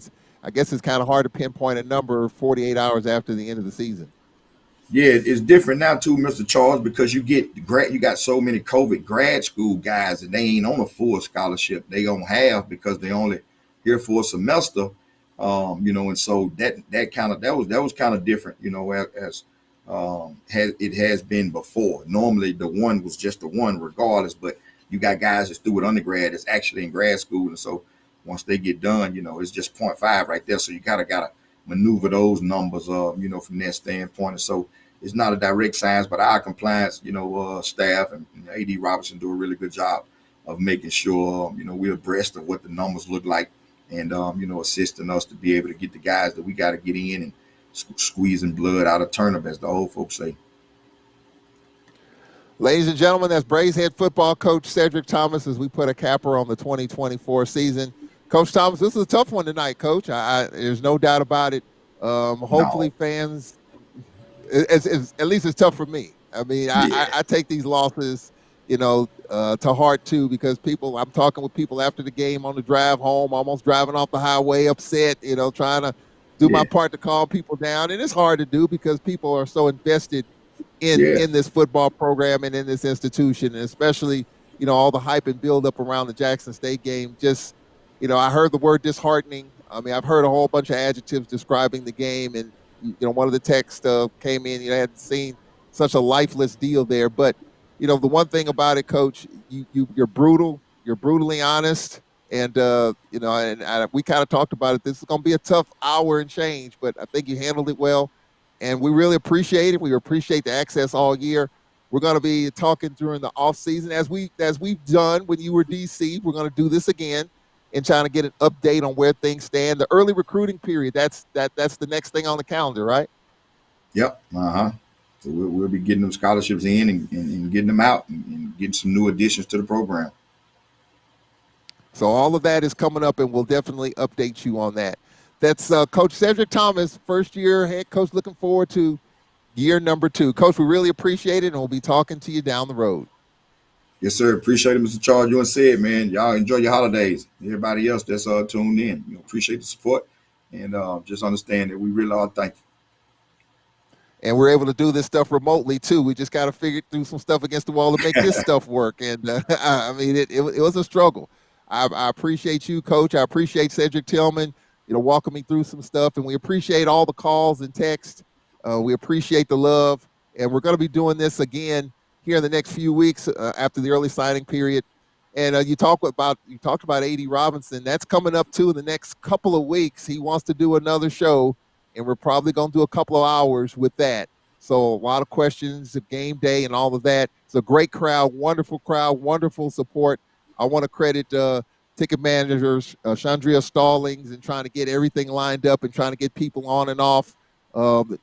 I guess it's kind of hard to pinpoint a number 48 hours after the end of the season. Yeah, it's different now too, Mr. Charles, because you got so many COVID grad school guys and they ain't on a full scholarship. They gonna have because they only here for a semester, and so that was kind of different, as it has been before. Normally the one was just the one regardless, but you got guys that's through with undergrad that's actually in grad school, and so once they get done, it's just 0.5 right there. So you gotta maneuver those numbers, from that standpoint. And so it's not a direct science, but our compliance, staff and AD Robinson do a really good job of making sure, we're abreast of what the numbers look like and, assisting us to be able to get the guys that we got to get in and squeezing blood out of turnip, as the old folks say. Ladies and gentlemen, that's Braves head football coach Cedric Thomas as we put a capper on the 2024 season. Coach Thomas, this is a tough one tonight, Coach. There's no doubt about it. Hopefully fans, at least it's tough for me. I mean, I take these losses, to heart too, because I'm talking with people after the game on the drive home, almost driving off the highway upset, trying to do my part to calm people down. And it's hard to do because people are so invested in this football program and in this institution, and especially, all the hype and build up around the Jackson State game. Just, I heard the word disheartening. I mean, I've heard a whole bunch of adjectives describing the game, and one of the texts came in. I hadn't seen such a lifeless deal there. But the one thing about it, Coach, you're brutal. You're brutally honest, and we kind of talked about it. This is going to be a tough hour and change, but I think you handled it well, and we really appreciate it. We appreciate the access all year. We're going to be talking during the off season as we've done when you were DC. We're going to do this again and trying to get an update on where things stand. The early recruiting period, that's the next thing on the calendar, right? Yep. So we'll be getting them scholarships in and getting them out and getting some new additions to the program. So all of that is coming up, and we'll definitely update you on that. That's Coach Cedric Thomas, first-year head coach, looking forward to year number 2. Coach, we really appreciate it, and we'll be talking to you down the road. Yes, sir. Appreciate it, Mr. Charles. You and said, man, y'all enjoy your holidays. Everybody else that's tuned in, appreciate the support, and just understand that we really are thankful. And we're able to do this stuff remotely too. We just got to figure through some stuff against the wall to make this stuff work. And I mean, it was a struggle. I appreciate you, Coach. I appreciate Cedric Tillman, walking me through some stuff, and we appreciate all the calls and texts. We appreciate the love, and we're going to be doing this again here in the next few weeks after the early signing period. And you talked about AD Robinson. That's coming up too in the next couple of weeks. He wants to do another show, and we're probably going to do a couple of hours with that. So a lot of questions of game day and all of that. It's a great crowd, wonderful support. I want to credit ticket managers, Chandria Stallings, and trying to get everything lined up and trying to get people on and off.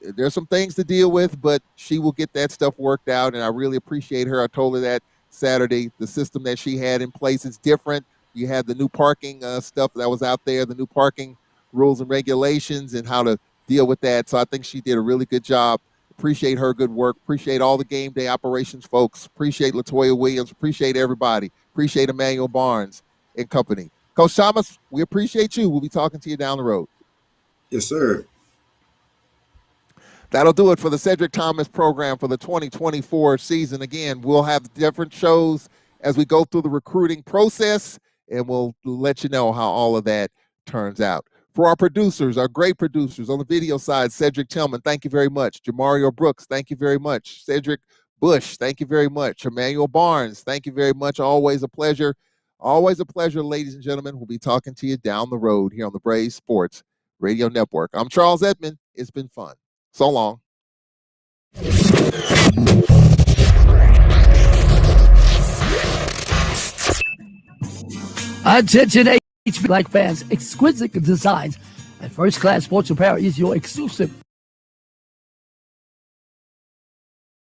There's some things to deal with, but she will get that stuff worked out, and I really appreciate her. I told her that Saturday. The system that she had in place is different. You had the new parking stuff that was out there, the new parking rules and regulations and how to deal with that. So I think she did a really good job. Appreciate her good work. Appreciate all the game day operations folks. Appreciate LaToya Williams. Appreciate everybody. Appreciate Emmanuel Barnes and company. Coach Thomas, we appreciate you. We'll be talking to you down the road. Yes, sir. That'll do it for the Cedric Thomas program for the 2024 season. Again, we'll have different shows as we go through the recruiting process, and we'll let you know how all of that turns out. For our producers, our great producers on the video side, Cedric Tillman, thank you very much. Jamario Brooks, thank you very much. Cedric Bush, thank you very much. Emmanuel Barnes, thank you very much. Always a pleasure. Always a pleasure, ladies and gentlemen. We'll be talking to you down the road here on the Braves Sports Radio Network. I'm Charles Edmond. It's been fun. So long. Attention, HB Black fans. Exquisite designs and first-class sports apparel is your exclusive